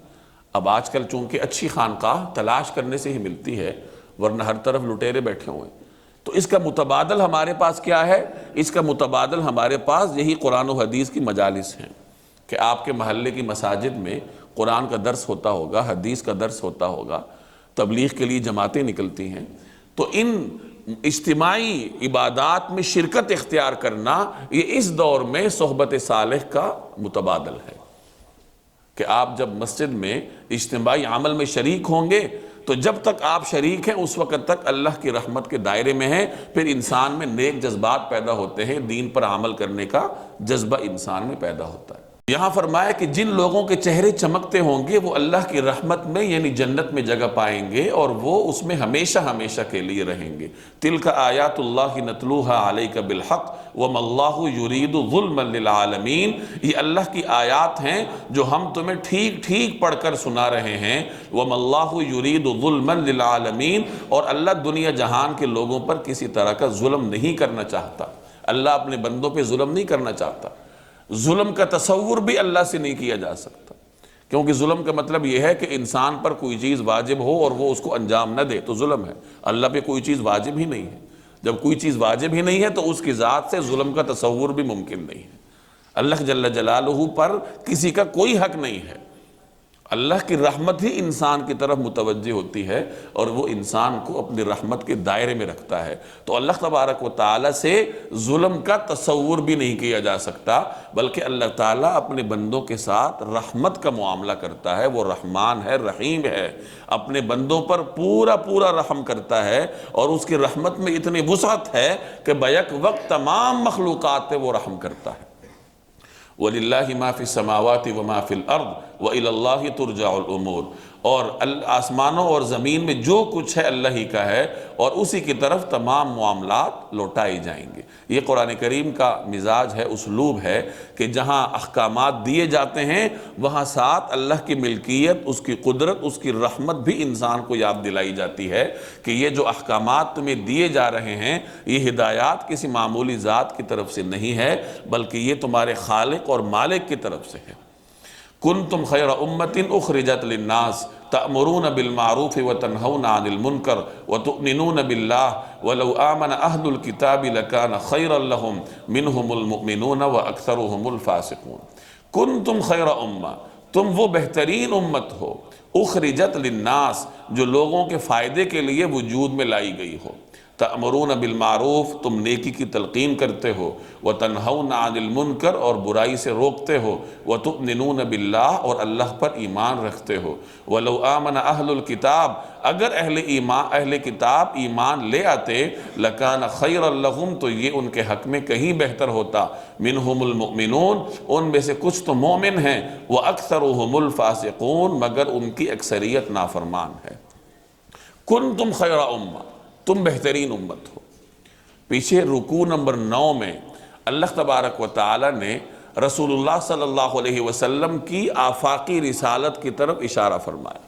اب آج کل چونکہ اچھی خانقاہ تلاش کرنے سے ہی ملتی ہے، ورنہ ہر طرف لٹیرے بیٹھے ہوئے ہیں۔ تو اس کا متبادل ہمارے پاس کیا ہے؟ اس کا متبادل ہمارے پاس یہی قرآن و حدیث کی مجالس ہیں، کہ آپ کے محلے کی مساجد میں قرآن کا درس ہوتا ہوگا، حدیث کا درس ہوتا ہوگا، تبلیغ کے لیے جماعتیں نکلتی ہیں۔ تو ان اجتماعی عبادات میں شرکت اختیار کرنا یہ اس دور میں صحبت صالح کا متبادل ہے، کہ آپ جب مسجد میں اجتماعی عمل میں شریک ہوں گے تو جب تک آپ شریک ہیں اس وقت تک اللہ کی رحمت کے دائرے میں ہیں، پھر انسان میں نیک جذبات پیدا ہوتے ہیں، دین پر عمل کرنے کا جذبہ انسان میں پیدا ہوتا ہے۔ یہاں فرمایا کہ جن لوگوں کے چہرے چمکتے ہوں گے وہ اللہ کی رحمت میں یعنی جنت میں جگہ پائیں گے، اور وہ اس میں ہمیشہ ہمیشہ کے لیے رہیں گے۔ تلک آیات اللہ نتلوها علیک بالحق وما اللہ یرید ظلما للعالمین، یہ اللہ کی آیات ہیں جو ہم تمہیں ٹھیک ٹھیک پڑھ کر سنا رہے ہیں۔ وما اللہ یرید ظلما للعالمین، اور اللہ دنیا جہان کے لوگوں پر کسی طرح کا ظلم نہیں کرنا چاہتا، اللہ اپنے بندوں پہ ظلم نہیں کرنا چاہتا۔ ظلم کا تصور بھی اللہ سے نہیں کیا جا سکتا، کیونکہ ظلم کا مطلب یہ ہے کہ انسان پر کوئی چیز واجب ہو اور وہ اس کو انجام نہ دے تو ظلم ہے۔ اللہ پہ کوئی چیز واجب ہی نہیں ہے، جب کوئی چیز واجب ہی نہیں ہے تو اس کی ذات سے ظلم کا تصور بھی ممکن نہیں ہے۔ اللہ جل جلالہ پر کسی کا کوئی حق نہیں ہے، اللہ کی رحمت ہی انسان کی طرف متوجہ ہوتی ہے اور وہ انسان کو اپنی رحمت کے دائرے میں رکھتا ہے۔ تو اللہ تبارک و تعالیٰ سے ظلم کا تصور بھی نہیں کیا جا سکتا، بلکہ اللہ تعالیٰ اپنے بندوں کے ساتھ رحمت کا معاملہ کرتا ہے۔ وہ رحمان ہے، رحیم ہے، اپنے بندوں پر پورا پورا رحم کرتا ہے، اور اس کی رحمت میں اتنی وسعت ہے کہ بیک وقت تمام مخلوقات پہ وہ رحم کرتا ہے۔ وَلِلَّهِ مَا فِي السَّمَاوَاتِ وَمَا فِي الْأَرْضِ وَإِلَى اللَّهِ تُرْجَعُ الْأُمُورِ، اور آسمانوں اور زمین میں جو کچھ ہے اللہ ہی کا ہے، اور اسی کی طرف تمام معاملات لوٹائے جائیں گے۔ یہ قرآن کریم کا مزاج ہے، اسلوب ہے کہ جہاں احکامات دیے جاتے ہیں وہاں ساتھ اللہ کی ملکیت، اس کی قدرت، اس کی رحمت بھی انسان کو یاد دلائی جاتی ہے کہ یہ جو احکامات تمہیں دیے جا رہے ہیں یہ ہدایات کسی معمولی ذات کی طرف سے نہیں ہے، بلکہ یہ تمہارے خالق اور مالک کی طرف سے ہے۔ کنتم خیر امت اخرجت للناس تأمرون بالمعروف وتنہون عن المنکر وتؤمنون باللہ ولو آمن اہل الکتاب لکان خیر لہم منہم المؤمنون واکثرہم الفاسقون۔ کنتم خیر امہ، تم وہ بہترین امت ہو، اخرجت للناس، جو لوگوں کے فائدے کے لیے وجود میں لائی گئی ہو۔ تأمرون بالمعروف، تم نیکی کی تلقین کرتے ہو، وتنہون عن المنکر، اور برائی سے روکتے ہو، وتؤمنون باللہ، اور اللہ پر ایمان رکھتے ہو۔ ولو آمن اہل الکتاب، اگر اہل کتاب ایمان لے آتے، لکان خیر لہم، تو یہ ان کے حق میں کہیں بہتر ہوتا، منہم المؤمنون، ان میں سے کچھ تو مومن ہیں، واکثرہم الفاسقون، مگر ان کی اکثریت نافرمان ہے۔ کنتم خیر امہ، تم بہترین امت ہو۔ پیچھے رکوع نمبر 9 میں اللہ تبارک و تعالی نے رسول اللہ صلی اللہ علیہ وسلم کی آفاقی رسالت کی طرف اشارہ فرمایا،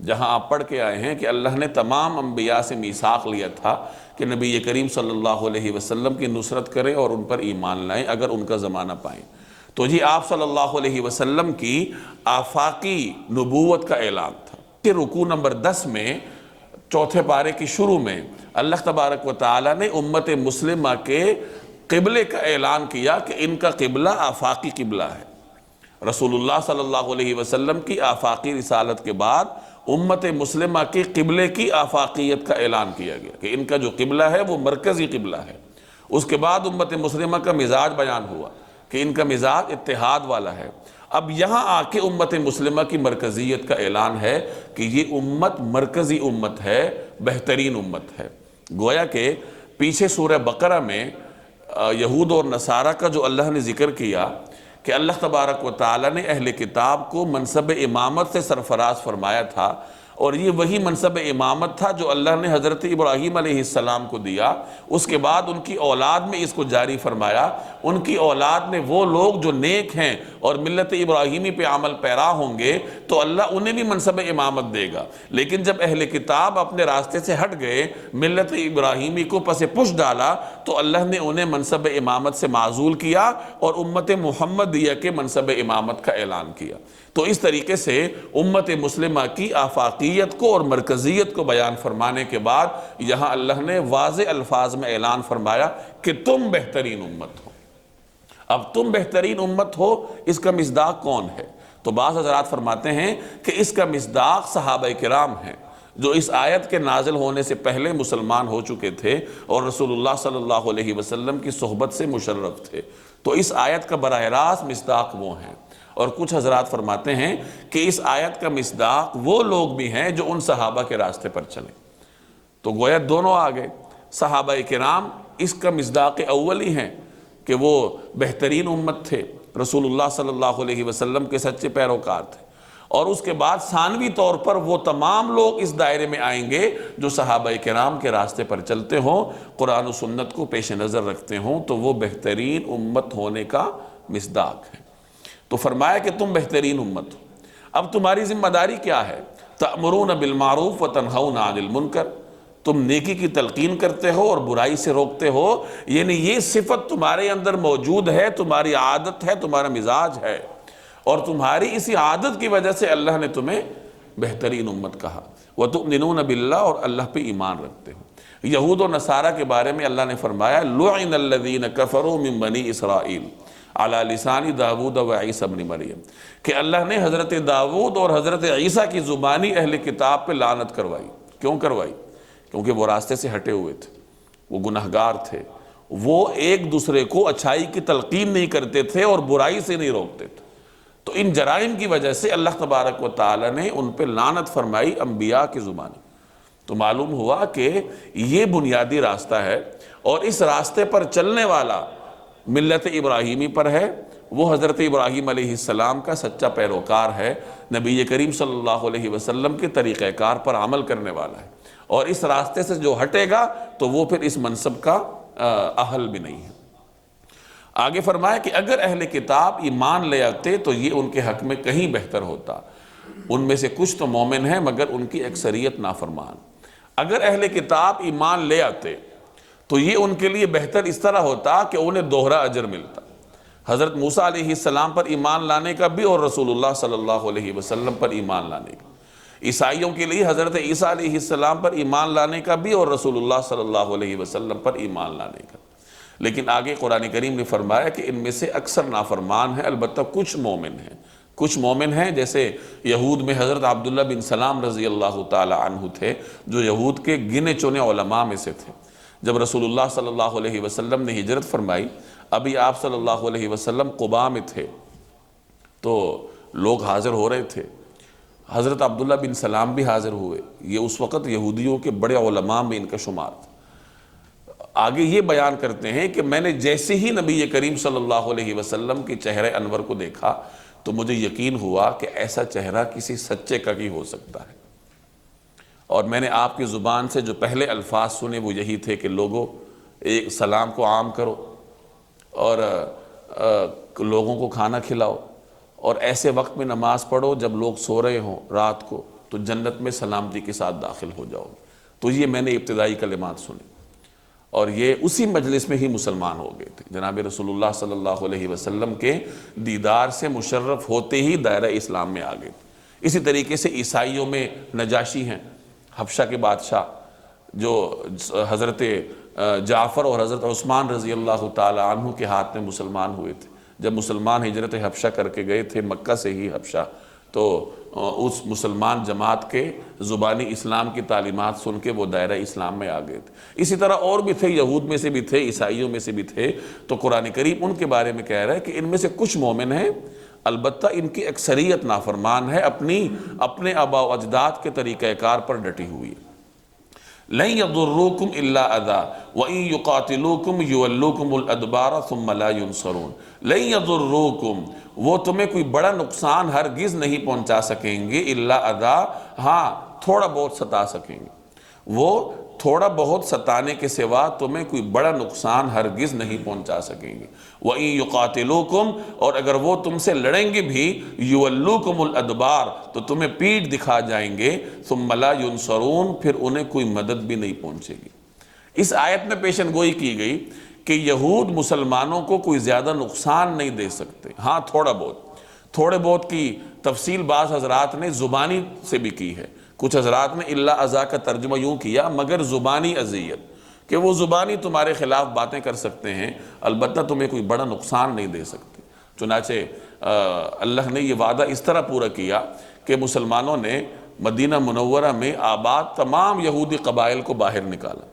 جہاں آپ پڑھ کے آئے ہیں کہ اللہ نے تمام انبیاء سے میثاق لیا تھا کہ نبی کریم صلی اللہ علیہ وسلم کی نصرت کریں اور ان پر ایمان لائیں اگر ان کا زمانہ پائیں۔ تو جی آپ صلی اللہ علیہ وسلم کی آفاقی نبوت کا اعلان تھا۔ کہ رکوع نمبر 10 میں چوتھے پارے کی شروع میں اللہ تبارک و تعالیٰ نے امت مسلمہ کے قبلے کا اعلان کیا کہ ان کا قبلہ آفاقی قبلہ ہے۔ رسول اللہ صلی اللہ علیہ وسلم کی آفاقی رسالت کے بعد امت مسلمہ کے قبلے کی آفاقیت کا اعلان کیا گیا کہ ان کا جو قبلہ ہے وہ مرکزی قبلہ ہے۔ اس کے بعد امت مسلمہ کا مزاج بیان ہوا کہ ان کا مزاج اتحاد والا ہے۔ اب یہاں آ کے امت مسلمہ کی مرکزیت کا اعلان ہے کہ یہ امت مرکزی امت ہے، بہترین امت ہے۔ گویا کہ پیچھے سورہ بقرہ میں یہود اور نصارہ کا جو اللہ نے ذکر کیا کہ اللہ تبارک و تعالیٰ نے اہل کتاب کو منصب امامت سے سرفراز فرمایا تھا، اور یہ وہی منصب امامت تھا جو اللہ نے حضرت ابراہیم علیہ السلام کو دیا۔ اس کے بعد ان کی اولاد میں اس کو جاری فرمایا۔ ان کی اولاد میں وہ لوگ جو نیک ہیں اور ملت ابراہیمی پہ عمل پیرا ہوں گے تو اللہ انہیں بھی منصب امامت دے گا۔ لیکن جب اہل کتاب اپنے راستے سے ہٹ گئے، ملت ابراہیمی کو پس پش ڈالا، تو اللہ نے انہیں منصب امامت سے معزول کیا اور امت محمدیہ کے منصب امامت کا اعلان کیا۔ تو اس طریقے سے امت مسلمہ کی آفاقیت کو اور مرکزیت کو بیان فرمانے کے بعد یہاں اللہ نے واضح الفاظ میں اعلان فرمایا کہ تم بہترین امت ہو۔ اب تم بہترین امت ہو، اس کا مصداق کون ہے؟ تو بعض حضرات فرماتے ہیں کہ اس کا مصداق صحابہ کرام ہیں، جو اس آیت کے نازل ہونے سے پہلے مسلمان ہو چکے تھے اور رسول اللہ صلی اللہ علیہ وسلم کی صحبت سے مشرف تھے۔ تو اس آیت کا براہ راست مصداق وہ ہیں۔ اور کچھ حضرات فرماتے ہیں کہ اس آیت کا مصداق وہ لوگ بھی ہیں جو ان صحابہ کے راستے پر چلیں۔ تو گویا دونوں آگئے، صحابہ کرام اس کا مصداق اولی ہیں کہ وہ بہترین امت تھے، رسول اللہ صلی اللہ علیہ وسلم کے سچے پیروکار تھے، اور اس کے بعد ثانوی طور پر وہ تمام لوگ اس دائرے میں آئیں گے جو صحابہ کرام کے راستے پر چلتے ہوں، قرآن و سنت کو پیش نظر رکھتے ہوں، تو وہ بہترین امت ہونے کا مصداق ہے۔ تو فرمایا کہ تم بہترین امت ہو۔ اب تمہاری ذمہ داری کیا ہے؟ تأمرون بالمعروف وتنہون عن المنکر، تم نیکی کی تلقین کرتے ہو اور برائی سے روکتے ہو، یعنی یہ صفت تمہارے اندر موجود ہے، تمہاری عادت ہے، تمہارا مزاج ہے، اور تمہاری اسی عادت کی وجہ سے اللہ نے تمہیں بہترین امت کہا۔ وتؤمنون باللہ، اور اللہ پہ ایمان رکھتے ہو۔ یہود و نصارہ کے بارے میں اللہ نے فرمایا لعن الذین کفروا من بنی اسرائیل، علی لسان داود و عیسی ابن مریم، کہ اللہ نے حضرت داود اور حضرت عیسیٰ کی زبانی اہل کتاب پہ لعنت کروائی۔ کیوں کروائی؟ کیونکہ وہ راستے سے ہٹے ہوئے تھے، وہ گناہگار تھے، وہ ایک دوسرے کو اچھائی کی تلقین نہیں کرتے تھے اور برائی سے نہیں روکتے تھے۔ تو ان جرائم کی وجہ سے اللہ تبارک و تعالی نے ان پہ لعنت فرمائی انبیاء کی زبانی۔ تو معلوم ہوا کہ یہ بنیادی راستہ ہے، اور اس راستے پر چلنے والا ملت ابراہیمی پر ہے، وہ حضرت ابراہیم علیہ السلام کا سچا پیروکار ہے، نبی کریم صلی اللہ علیہ وسلم کے طریقہ کار پر عمل کرنے والا ہے، اور اس راستے سے جو ہٹے گا تو وہ پھر اس منصب کا اہل بھی نہیں ہے۔ آگے فرمایا کہ اگر اہل کتاب ایمان لے آتے تو یہ ان کے حق میں کہیں بہتر ہوتا، ان میں سے کچھ تو مومن ہیں مگر ان کی اکثریت نافرمان۔ اگر اہل کتاب ایمان لے آتے تو یہ ان کے لیے بہتر اس طرح ہوتا کہ انہیں دوہرا اجر ملتا، حضرت موسیٰ علیہ السلام پر ایمان لانے کا بھی اور رسول اللہ صلی اللہ علیہ وسلم پر ایمان لانے کا۔ عیسائیوں کے لیے حضرت عیسیٰ علیہ السلام پر ایمان لانے کا بھی اور رسول اللہ صلی اللہ علیہ وسلم پر ایمان لانے کا۔ لیکن آگے قرآن کریم نے فرمایا کہ ان میں سے اکثر نافرمان ہیں، البتہ کچھ مومن ہیں۔ کچھ مومن ہیں جیسے یہود میں حضرت عبداللہ بن سلام رضی اللہ تعالی عنہ تھے، جو یہود کے گنے چنے علماء میں سے تھے۔ جب رسول اللہ صلی اللہ علیہ وسلم نے ہجرت فرمائی، ابھی آپ صلی اللہ علیہ وسلم قباء میں تھے، تو لوگ حاضر ہو رہے تھے، حضرت عبداللہ بن سلام بھی حاضر ہوئے، یہ اس وقت یہودیوں کے بڑے علماء میں ان کا شمار تھا۔ آگے یہ بیان کرتے ہیں کہ میں نے جیسے ہی نبی کریم صلی اللہ علیہ وسلم کے چہرے انور کو دیکھا تو مجھے یقین ہوا کہ ایسا چہرہ کسی سچے کا ہی ہو سکتا ہے، اور میں نے آپ کی زبان سے جو پہلے الفاظ سنے وہ یہی تھے کہ لوگوں ایک سلام کو عام کرو اور لوگوں کو کھانا کھلاؤ، اور ایسے وقت میں نماز پڑھو جب لوگ سو رہے ہوں رات کو، تو جنت میں سلامتی کے ساتھ داخل ہو جاؤ۔ تو یہ میں نے ابتدائی کلمات سنے، اور یہ اسی مجلس میں ہی مسلمان ہو گئے تھے۔ جناب رسول اللہ صلی اللہ علیہ وسلم کے دیدار سے مشرف ہوتے ہی دائرہ اسلام میں آ گئے تھے۔ اسی طریقے سے عیسائیوں میں نجاشی ہیں، حبشہ کے بادشاہ، جو حضرت جعفر اور حضرت عثمان رضی اللہ تعالی عنہ کے ہاتھ میں مسلمان ہوئے تھے۔ جب مسلمان ہجرت حبشہ کر کے گئے تھے، مکہ سے ہی حبشہ، تو اس مسلمان جماعت کے زبانی اسلام کی تعلیمات سن کے وہ دائرہ اسلام میں آ گئے تھے۔ اسی طرح اور بھی تھے، یہود میں سے بھی تھے، عیسائیوں میں سے بھی تھے۔ تو قرآن کریم ان کے بارے میں کہہ رہا ہے کہ ان میں سے کچھ مومن ہیں، البتہ ان کی اکثریت نافرمان ہے، اپنے آباء و اجداد کے طریقہ کار پر ڈٹی ہوئی ہے۔ لَن يَضُرُّوكُمْ إِلَّا أَذًى وَإِن يُقَاتِلُوكُمْ يُوَلُّوكُمُ الْأَدْبَارَ ثُمَّ لَا يُنصَرُونَ۔ لَن يَضُرُّوكُمْ، وہ تمہیں کوئی بڑا نقصان ہرگز نہیں پہنچا سکیں گے، إِلَّا أَذًى، ہاں تھوڑا بہت ستا سکیں گے، وہ تھوڑا بہت ستانے کے سوا تمہیں کوئی بڑا نقصان ہرگز نہیں پہنچا سکیں گے۔ وَإِن يُقَاتِلُوكُمْ، اور اگر وہ تم سے لڑیں گے بھی، يُوَلُّوكُمُ الْأَدْبَارَ، تو تمہیں پیٹھ دکھا جائیں گے، ثُمَّ لَا يُنصَرُونَ، پھر انہیں کوئی مدد بھی نہیں پہنچے گی۔ اس آیت میں پیشن گوئی کی گئی کہ یہود مسلمانوں کو کوئی زیادہ نقصان نہیں دے سکتے، ہاں تھوڑے بہت کی تفصیل بعض حضرات نے زبانی سے بھی کی ہے، کچھ حضرات نے الا اذا کا ترجمہ یوں کیا، مگر زبانی اذیت، کہ وہ زبانی تمہارے خلاف باتیں کر سکتے ہیں، البتہ تمہیں کوئی بڑا نقصان نہیں دے سکتے۔ چنانچہ اللہ نے یہ وعدہ اس طرح پورا کیا کہ مسلمانوں نے مدینہ منورہ میں آباد تمام یہودی قبائل کو باہر نکالا،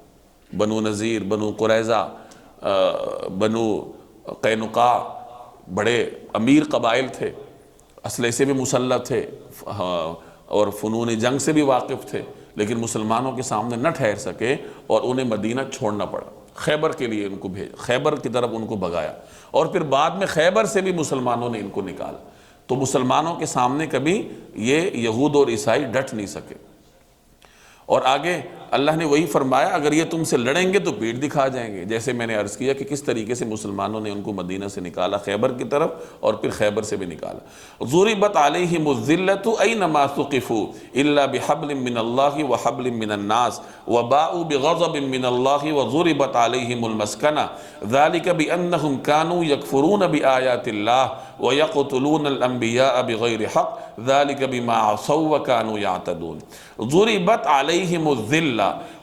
بنو نذیر، بنو قریظہ، بنو قینقاع، بڑے امیر قبائل تھے، اسلحے سے بھی مسلح تھے اور فنون جنگ سے بھی واقف تھے، لیکن مسلمانوں کے سامنے نہ ٹھہر سکے اور انہیں مدینہ چھوڑنا پڑا، خیبر کے لیے ان کو خیبر کی طرف ان کو بھگایا، اور پھر بعد میں خیبر سے بھی مسلمانوں نے ان کو نکالا۔ تو مسلمانوں کے سامنے کبھی یہ یہود اور عیسائی ڈٹ نہیں سکے۔ اور آگے اللہ نے وہی فرمایا اگر یہ تم سے لڑیں گے تو پیٹھ دکھا جائیں گے، جیسے میں نے عرض کیا کہ کس طریقے سے مسلمانوں نے ان کو مدینہ سے نکالا خیبر کی طرف، اور پھر خیبر سے بھی نکالا۔ ضُرِبَتْ عَلَيْهِمُ الذِّلَّةُ أَيْنَمَا ثُقِفُوا إِلَّا بِحَبْلٍ مِّنَ اللَّهِ وَحَبْلٍ مِّنَ النَّاسِ وَبَاءُوا بِغَضَبٍ مِّنَ اللَّهِ وَضُرِبَتْ عَلَيْهِمُ الْمَسْكَنَةُ ذَلِكَ بِأَنَّهُمْ كَانُوا يَكْفُرُونَ بِآيَاتِ اللَّهِ وَيَقْتُلُونَ الْأَنبِيَاءَ بِغَيْرِ حَقٍّ ذَلِكَ بِمَا عَصَوْا وَكَانُوا يَعْتَدُونَ۔ ضُرِبَتْ عَلَيْهِمُ الذِّلَّةُ،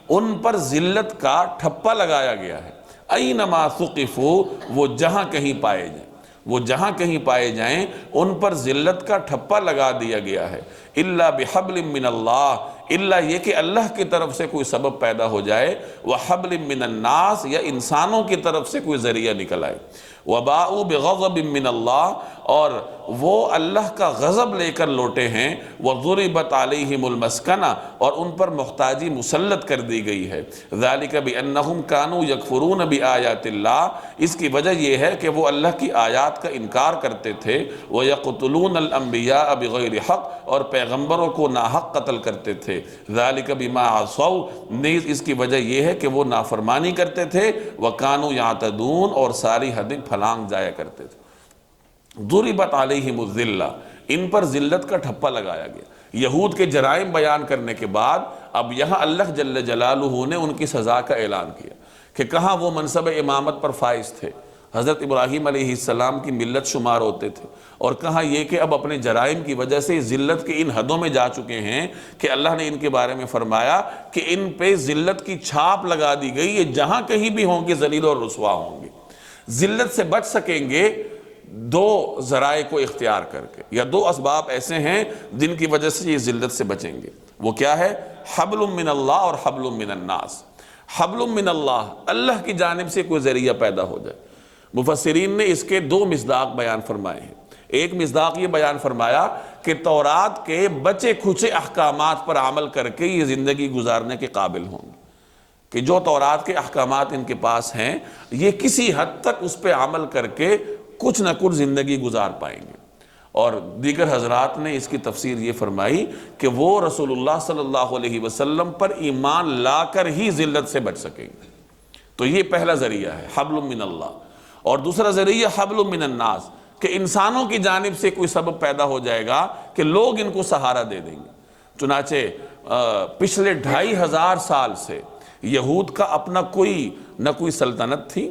ان پر ذلت کا ٹھپا لگایا گیا ہے، اینما ثقفوا، وہ جہاں کہیں پائے جائیں، وہ جہاں کہیں پائے جائیں ان پر ذلت کا ٹھپا لگا دیا گیا ہے۔ الا بحبل من اللہ، الا یہ کہ اللہ کی طرف سے کوئی سبب پیدا ہو جائے، وحبل من الناس، یا انسانوں کی طرف سے کوئی ذریعہ نکل آئے، وباؤوا بغضب من اللہ، اور وہ اللہ کا غضب لے کر لوٹے ہیں، وضربت علیہم المسکنہ، اور ان پر محتاجی مسلط کر دی گئی ہے، ذالک بانہم کانوا یکفرون بآیات اللہ، اس کی وجہ یہ ہے کہ وہ اللہ کی آیات کا انکار کرتے تھے، ویقتلون الانبیاء بغیر حق، اور پیغمبروں کو ناحق قتل کرتے تھے، ذالک بما عصوا، نیز اس کی وجہ یہ ہے کہ وہ نافرمانی کرتے تھے، وکانوا یعتدون، اور ساری حدیں پھلانگ جایا کرتے تھے۔ ضربت علیہم الذلہ، ان پر ذلت کا ٹھپا لگایا گیا۔ یہود کے جرائم بیان کرنے کے بعد اب یہاں اللہ جل جلالہ نے ان کی سزا کا اعلان کیا کہ کہاں وہ منصب امامت پر فائز تھے، حضرت ابراہیم علیہ السلام کی ملت شمار ہوتے تھے، اور کہاں یہ کہ اب اپنے جرائم کی وجہ سے ذلت کے ان حدوں میں جا چکے ہیں کہ اللہ نے ان کے بارے میں فرمایا کہ ان پہ ذلت کی چھاپ لگا دی گئی، یہ جہاں کہیں بھی ہوں گے ذلیل اور رسوا ہوں گے۔ ذلت سے بچ سکیں گے دو ذرائع کو اختیار کر کے، یا دو اسباب ایسے ہیں جن کی وجہ سے یہ ذلت سے بچیں گے۔ وہ کیا ہے؟ حبل من اللہ اور حبل من الناس۔ حبل من اللہ، اللہ کی جانب سے کوئی ذریعہ پیدا ہو جائے۔ مفسرین نے اس کے دو مصداق بیان فرمائے ہیں۔ ایک مصداق یہ بیان فرمایا کہ تورات کے بچے کھچے احکامات پر عمل کر کے یہ زندگی گزارنے کے قابل ہوں گے، کہ جو تورات کے احکامات ان کے پاس ہیں یہ کسی حد تک اس پہ عمل کر کے کچھ نہ کچھ زندگی گزار پائیں گے۔ اور دیگر حضرات نے اس کی تفسیر یہ فرمائی کہ وہ رسول اللہ صلی اللہ علیہ وسلم پر ایمان لا کر ہی ذلت سے بچ سکیں گے۔ تو یہ پہلا ذریعہ ہے حبل من اللہ، اور دوسرا ذریعہ حبل من الناس، کہ انسانوں کی جانب سے کوئی سبب پیدا ہو جائے گا کہ لوگ ان کو سہارا دے دیں گے۔ چنانچہ پچھلے 2500 سال سے یہود کا اپنا نہ کوئی سلطنت تھی،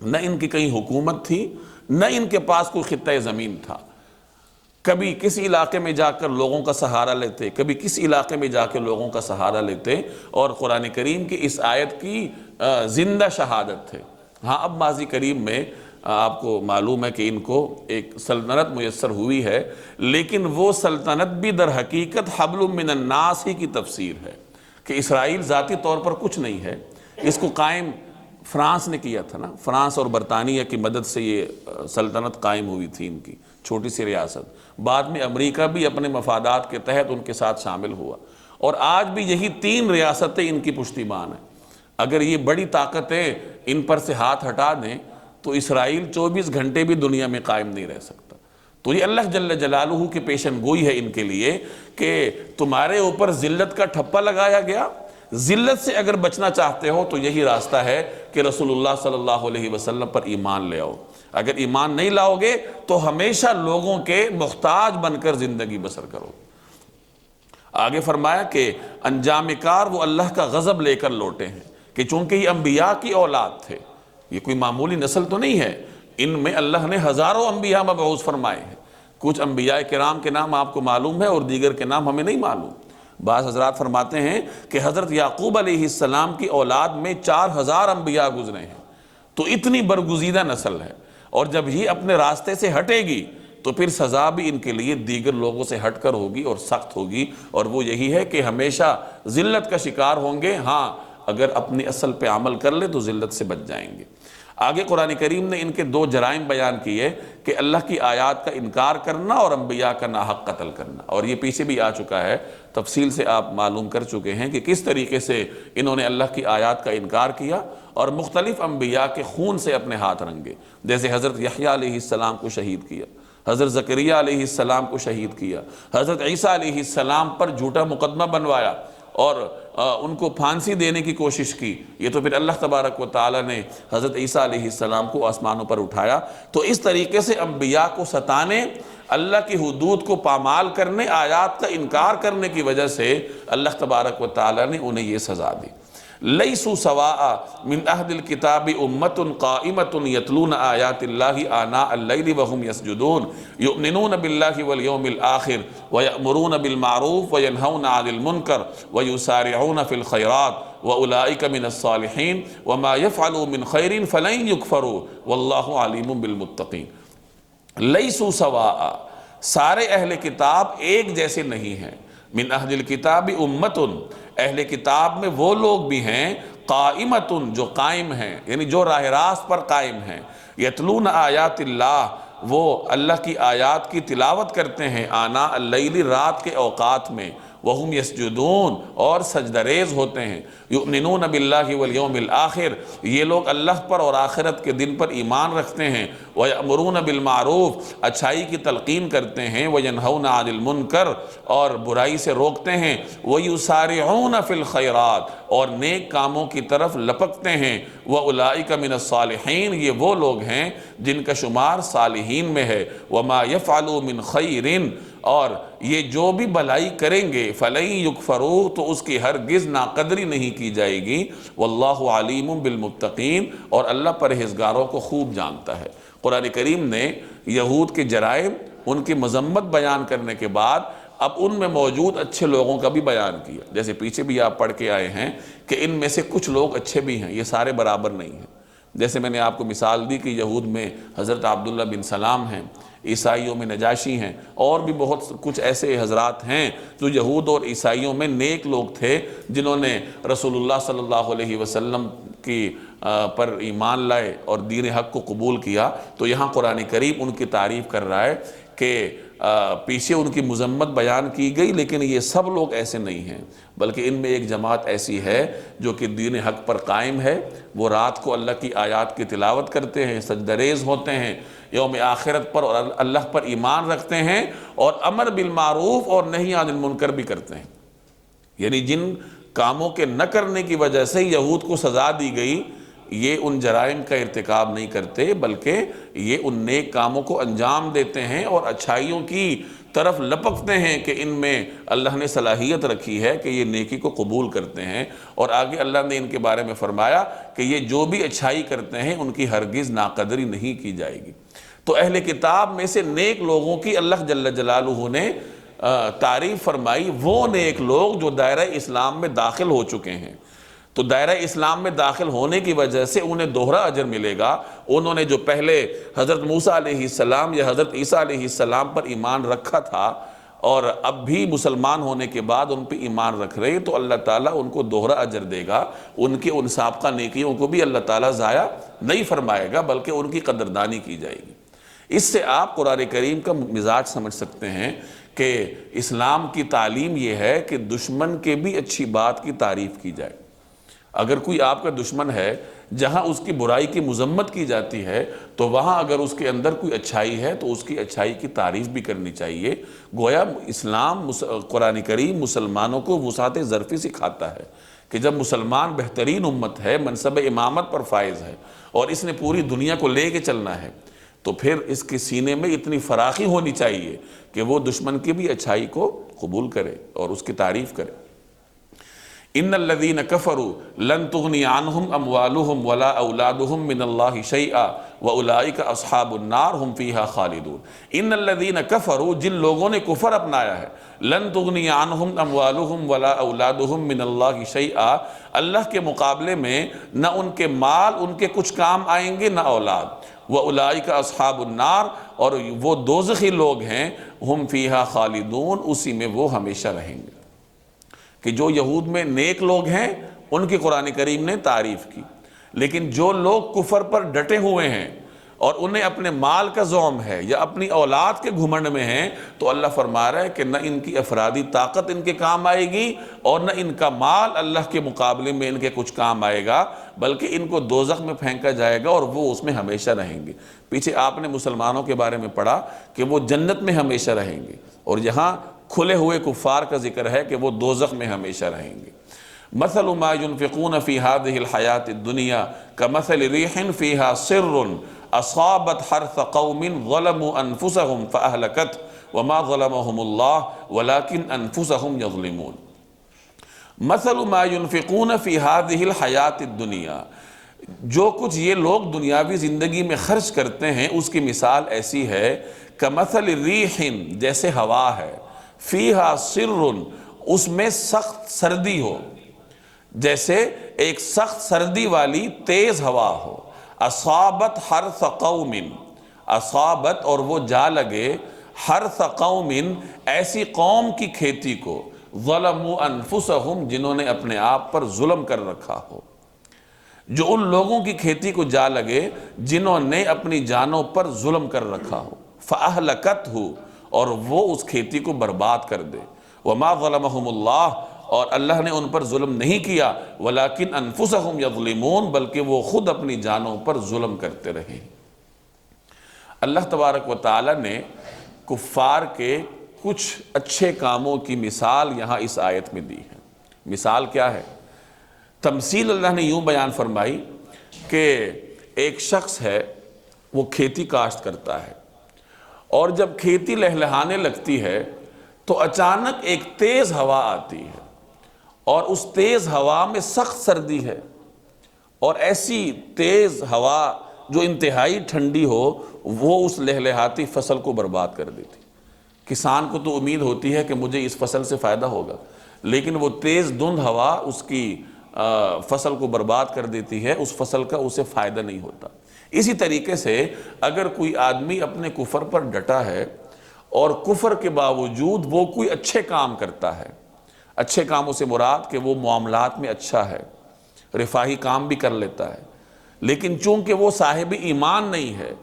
نہ ان کی کہیں حکومت تھی، نہ ان کے پاس کوئی خطہ زمین تھا۔ کبھی کسی علاقے میں جا کر لوگوں کا سہارا لیتے، کبھی کسی علاقے میں جا کے لوگوں کا سہارا لیتے، اور قرآن کریم کی اس آیت کی زندہ شہادت تھے۔ ہاں اب ماضی قریب میں آپ کو معلوم ہے کہ ان کو ایک سلطنت میسر ہوئی ہے، لیکن وہ سلطنت بھی در حقیقت حبل من الناس ہی کی تفسیر ہے، کہ اسرائیل ذاتی طور پر کچھ نہیں ہے، اس کو قائم فرانس نے کیا تھا نا، فرانس اور برطانیہ کی مدد سے یہ سلطنت قائم ہوئی تھی، ان کی چھوٹی سی ریاست۔ بعد میں امریکہ بھی اپنے مفادات کے تحت ان کے ساتھ شامل ہوا، اور آج بھی یہی 3 ریاستیں ان کی پشتیبان ہیں۔ اگر یہ بڑی طاقتیں ان پر سے ہاتھ ہٹا دیں تو اسرائیل 24 گھنٹے بھی دنیا میں قائم نہیں رہ سکتا۔ تو یہ اللہ جل جلالہ کی پیشن گوئی ہے ان کے لیے کہ تمہارے اوپر ذلت کا ٹھپا لگایا گیا، ذلت سے اگر بچنا چاہتے ہو تو یہی راستہ ہے کہ رسول اللہ صلی اللہ علیہ وسلم پر ایمان لے آؤ۔ اگر ایمان نہیں لاؤ گے تو ہمیشہ لوگوں کے محتاج بن کر زندگی بسر کرو۔ آگے فرمایا کہ انجام کار وہ اللہ کا غضب لے کر لوٹے ہیں، کہ چونکہ یہ انبیاء کی اولاد تھے، یہ کوئی معمولی نسل تو نہیں ہے، ان میں اللہ نے ہزاروں انبیاء مبعوث فرمائے ہیں۔ کچھ انبیاء کرام کے نام آپ کو معلوم ہے اور دیگر کے نام ہمیں نہیں معلوم۔ بعض حضرات فرماتے ہیں کہ حضرت یعقوب علیہ السلام کی اولاد میں 4000 انبیاء گزرے ہیں، تو اتنی برگزیدہ نسل ہے، اور جب یہ اپنے راستے سے ہٹے گی تو پھر سزا بھی ان کے لیے دیگر لوگوں سے ہٹ کر ہوگی اور سخت ہوگی، اور وہ یہی ہے کہ ہمیشہ ذلت کا شکار ہوں گے۔ ہاں اگر اپنی اصل پہ عمل کر لے تو ذلت سے بچ جائیں گے۔ آگے قرآن کریم نے ان کے 2 جرائم بیان کیے کہ اللہ کی آیات کا انکار کرنا اور انبیاء کا ناحق قتل کرنا، اور یہ پیچھے بھی آ چکا ہے، تفصیل سے آپ معلوم کر چکے ہیں کہ کس طریقے سے انہوں نے اللہ کی آیات کا انکار کیا اور مختلف انبیاء کے خون سے اپنے ہاتھ رنگے، جیسے حضرت یحییٰ علیہ السلام کو شہید کیا، حضرت زکریہ علیہ السلام کو شہید کیا، حضرت عیسیٰ علیہ السلام پر جھوٹا مقدمہ بنوایا اور ان کو پھانسی دینے کی کوشش کی۔ یہ تو پھر اللہ تبارک و تعالی نے حضرت عیسیٰ علیہ السلام کو آسمانوں پر اٹھایا۔ تو اس طریقے سے انبیاء کو ستانے، اللہ کی حدود کو پامال کرنے، آیات کا انکار کرنے کی وجہ سے اللہ تبارک و تعالی نے انہیں یہ سزا دی۔ لیسوا سواء من اہل الکتاب امۃ قائمۃ یتلون آیات اللہ آناء اللیل وہم یسجدون یؤمنون باللہ والیوم الآخر ویأمرون بالمعروف وینہون عن المنکر ویسارعون فی الخیرات وأولئک من الصالحین وما یفعلوا من خیر فلن یکفروا واللہ علیم بالمتقین۔ لیسوا سواء، سارے اہل کتاب ایک جیسے نہیں ہیں۔ من اہل الکتاب امۃ، اہل کتاب میں وہ لوگ بھی ہیں قائمۃ، جو قائم ہیں، یعنی جو راہ راست پر قائم ہیں، یتلون آیات اللہ، وہ اللہ کی آیات کی تلاوت کرتے ہیں، آناء اللیل، رات کے اوقات میں، وہم یسجدون، اور سجدہ ریز ہوتے ہیں، یؤمنون باللہ والیوم الآخر، یہ لوگ اللہ پر اور آخرت کے دن پر ایمان رکھتے ہیں، وَيَأْمُرُونَ بِالْمَعْرُوفِ، اچھائی کی تلقین کرتے ہیں، وَيَنْهَوْنَ عَنِ الْمُنْكَرِ، اور برائی سے روکتے ہیں، وَيُسَارِعُونَ فِي الْخَيْرَاتِ، اور نیک کاموں کی طرف لپکتے ہیں، وَأُولَئِكَ مِنَ الصَّالِحِينَ، یہ وہ لوگ ہیں جن کا شمار صالحین میں ہے، وَمَا يَفْعَلُوا مِنْ خَيْرٍ، اور یہ جو بھی بھلائی کریں گے فَلَن يُكْفَرُوهُ، تو اس کی ہرگز ناقدری نہیں کی جائے گی، وَاللَّهُ عَلِيمٌ بِالْمُتَّقِينَ، اور اللہ پرہیزگاروں کو خوب جانتا ہے۔ قرآن کریم نے یہود کے جرائم، ان کی مذمت بیان کرنے کے بعد اب ان میں موجود اچھے لوگوں کا بھی بیان کیا، جیسے پیچھے بھی آپ پڑھ کے آئے ہیں کہ ان میں سے کچھ لوگ اچھے بھی ہیں، یہ سارے برابر نہیں ہیں۔ جیسے میں نے آپ کو مثال دی کہ یہود میں حضرت عبداللہ بن سلام ہیں، عیسائیوں میں نجاشی ہیں، اور بھی بہت کچھ ایسے حضرات ہیں جو یہود اور عیسائیوں میں نیک لوگ تھے، جنہوں نے رسول اللہ صلی اللہ علیہ وسلم کی پر ایمان لائے اور دین حق کو قبول کیا۔ تو یہاں قرآن کریم ان کی تعریف کر رہا ہے کہ پیچھے ان کی مذمت بیان کی گئی، لیکن یہ سب لوگ ایسے نہیں ہیں، بلکہ ان میں ایک جماعت ایسی ہے جو کہ دین حق پر قائم ہے، وہ رات کو اللہ کی آیات کی تلاوت کرتے ہیں، سجدہ ریز ہوتے ہیں، یوم آخرت پر اور اللہ پر ایمان رکھتے ہیں، اور امر بالمعروف اور نہی عن المنکر بھی کرتے ہیں۔ یعنی جن کاموں کے نہ کرنے کی وجہ سے یہود کو سزا دی گئی، یہ ان جرائم کا ارتکاب نہیں کرتے، بلکہ یہ ان نیک کاموں کو انجام دیتے ہیں اور اچھائیوں کی طرف لپکتے ہیں کہ ان میں اللہ نے صلاحیت رکھی ہے کہ یہ نیکی کو قبول کرتے ہیں۔ اور آگے اللہ نے ان کے بارے میں فرمایا کہ یہ جو بھی اچھائی کرتے ہیں ان کی ہرگز ناقدری نہیں کی جائے گی۔ تو اہل کتاب میں سے نیک لوگوں کی اللہ جل جلالہ نے تعریف فرمائی، وہ نیک لوگ جو دائرہ اسلام میں داخل ہو چکے ہیں۔ تو دائرہ اسلام میں داخل ہونے کی وجہ سے انہیں دوہرا اجر ملے گا۔ انہوں نے جو پہلے حضرت موسیٰ علیہ السلام یا حضرت عیسیٰ علیہ السلام پر ایمان رکھا تھا، اور اب بھی مسلمان ہونے کے بعد ان پہ ایمان رکھ رہے، تو اللہ تعالیٰ ان کو دوہرا اجر دے گا۔ ان کی ان سابقہ نیکیوں کو بھی اللہ تعالیٰ ضائع نہیں فرمائے گا، بلکہ ان کی قدردانی کی جائے گی۔ اس سے آپ قرآن کریم کا مزاج سمجھ سکتے ہیں کہ اسلام کی تعلیم یہ ہے کہ دشمن کے بھی اچھی بات کی تعریف کی جائے۔ اگر کوئی آپ کا دشمن ہے، جہاں اس کی برائی کی مذمت کی جاتی ہے، تو وہاں اگر اس کے اندر کوئی اچھائی ہے تو اس کی اچھائی کی تعریف بھی کرنی چاہیے۔ گویا اسلام، قرآن کریم مسلمانوں کو وسعت ظرفی سکھاتا ہے کہ جب مسلمان بہترین امت ہے، منصب امامت پر فائز ہے، اور اس نے پوری دنیا کو لے کے چلنا ہے، تو پھر اس کے سینے میں اتنی فراخی ہونی چاہیے کہ وہ دشمن کی بھی اچھائی کو قبول کرے اور اس کی تعریف کرے۔ ان الذین کفروا لن تغنی عنہم اموالہم ولا اولادہم من اللہ شیئا واولئک اصحاب النار ہم فیہا خالدون۔ ان الذین کفروا، جن لوگوں نے کفر اپنایا ہے، لن تغنی عنہم اموالہم ولا اولادہم من اللہ شیئا، اللہ کے مقابلے میں نہ ان کے مال ان کے کچھ کام آئیں گے، نہ اولاد۔ وَأُولَئِكَ أَصْحَابُ النَّارِ، اور وہ دوزخی لوگ ہیں، ہم فیہا خالدون، اسی میں وہ ہمیشہ رہیں گے۔ کہ جو یہود میں نیک لوگ ہیں ان کی قرآن کریم نے تعریف کی، لیکن جو لوگ کفر پر ڈٹے ہوئے ہیں اور انہیں اپنے مال کا زوم ہے یا اپنی اولاد کے گھمنڈ میں ہیں، تو اللہ فرما رہا ہے کہ نہ ان کی افرادی طاقت ان کے کام آئے گی، اور نہ ان کا مال اللہ کے مقابلے میں ان کے کچھ کام آئے گا، بلکہ ان کو دوزخ میں پھینکا جائے گا اور وہ اس میں ہمیشہ رہیں گے۔ پیچھے آپ نے مسلمانوں کے بارے میں پڑھا کہ وہ جنت میں ہمیشہ رہیں گے، اور یہاں کھلے ہوئے کفار کا ذکر ہے کہ وہ دوزخ میں ہمیشہ رہیں گے۔ مثل ما ينفقون في هذه الحياة الدنيا كمثل ريح فيها سر أصابت حرث قوم ظلموا أنفسهم فأهلكته وما ظلمهم الله ولكن أنفسهم يظلمون۔ مثل ما ينفقون في هذه الحياة الدنيا، جو کچھ یہ لوگ دنیاوی زندگی میں خرچ کرتے ہیں اس کی مثال ایسی ہے کمثل ریح، جیسے ہوا ہے، فیہا سر، اس میں سخت سردی ہو، جیسے ایک سخت سردی والی تیز ہوا ہو، اصابت حرث قوم، اصابت اور وہ جا لگے حرث قوم ایسی قوم کی کھیتی کو ظلموا انفسہم جنہوں نے اپنے آپ پر ظلم کر رکھا ہو، جو ان لوگوں کی کھیتی کو جا لگے جنہوں نے اپنی جانوں پر ظلم کر رکھا ہو، فَأَهْلَكَتْهُ اور وہ اس کھیتی کو برباد کر دے، وَمَا ظَلَمَهُمُ اللَّهُ اور اللہ نے ان پر ظلم نہیں کیا، وَلَكِنْ أَنفُسَهُمْ يَظْلِمُونَ بلکہ وہ خود اپنی جانوں پر ظلم کرتے رہے۔ اللہ تبارک و تعالی نے کفار کے کچھ اچھے کاموں کی مثال یہاں اس آیت میں دی ہے۔ مثال کیا ہے؟ تمثیل اللہ نے یوں بیان فرمائی کہ ایک شخص ہے، وہ کھیتی کاشت کرتا ہے، اور جب کھیتی لہلہانے لگتی ہے تو اچانک ایک تیز ہوا آتی ہے، اور اس تیز ہوا میں سخت سردی ہے، اور ایسی تیز ہوا جو انتہائی ٹھنڈی ہو وہ اس لہلہاتی فصل کو برباد کر دیتی۔ کسان کو تو امید ہوتی ہے کہ مجھے اس فصل سے فائدہ ہوگا، لیکن وہ تیز دھند ہوا اس کی فصل کو برباد کر دیتی ہے، اس فصل کا اسے فائدہ نہیں ہوتا۔ اسی طریقے سے اگر کوئی آدمی اپنے کفر پر ڈٹا ہے اور کفر کے باوجود وہ کوئی اچھے کام کرتا ہے، اچھے کاموں سے مراد کہ وہ معاملات میں اچھا ہے، رفاہی کام بھی کر لیتا ہے، لیکن چونکہ وہ صاحب ایمان نہیں ہے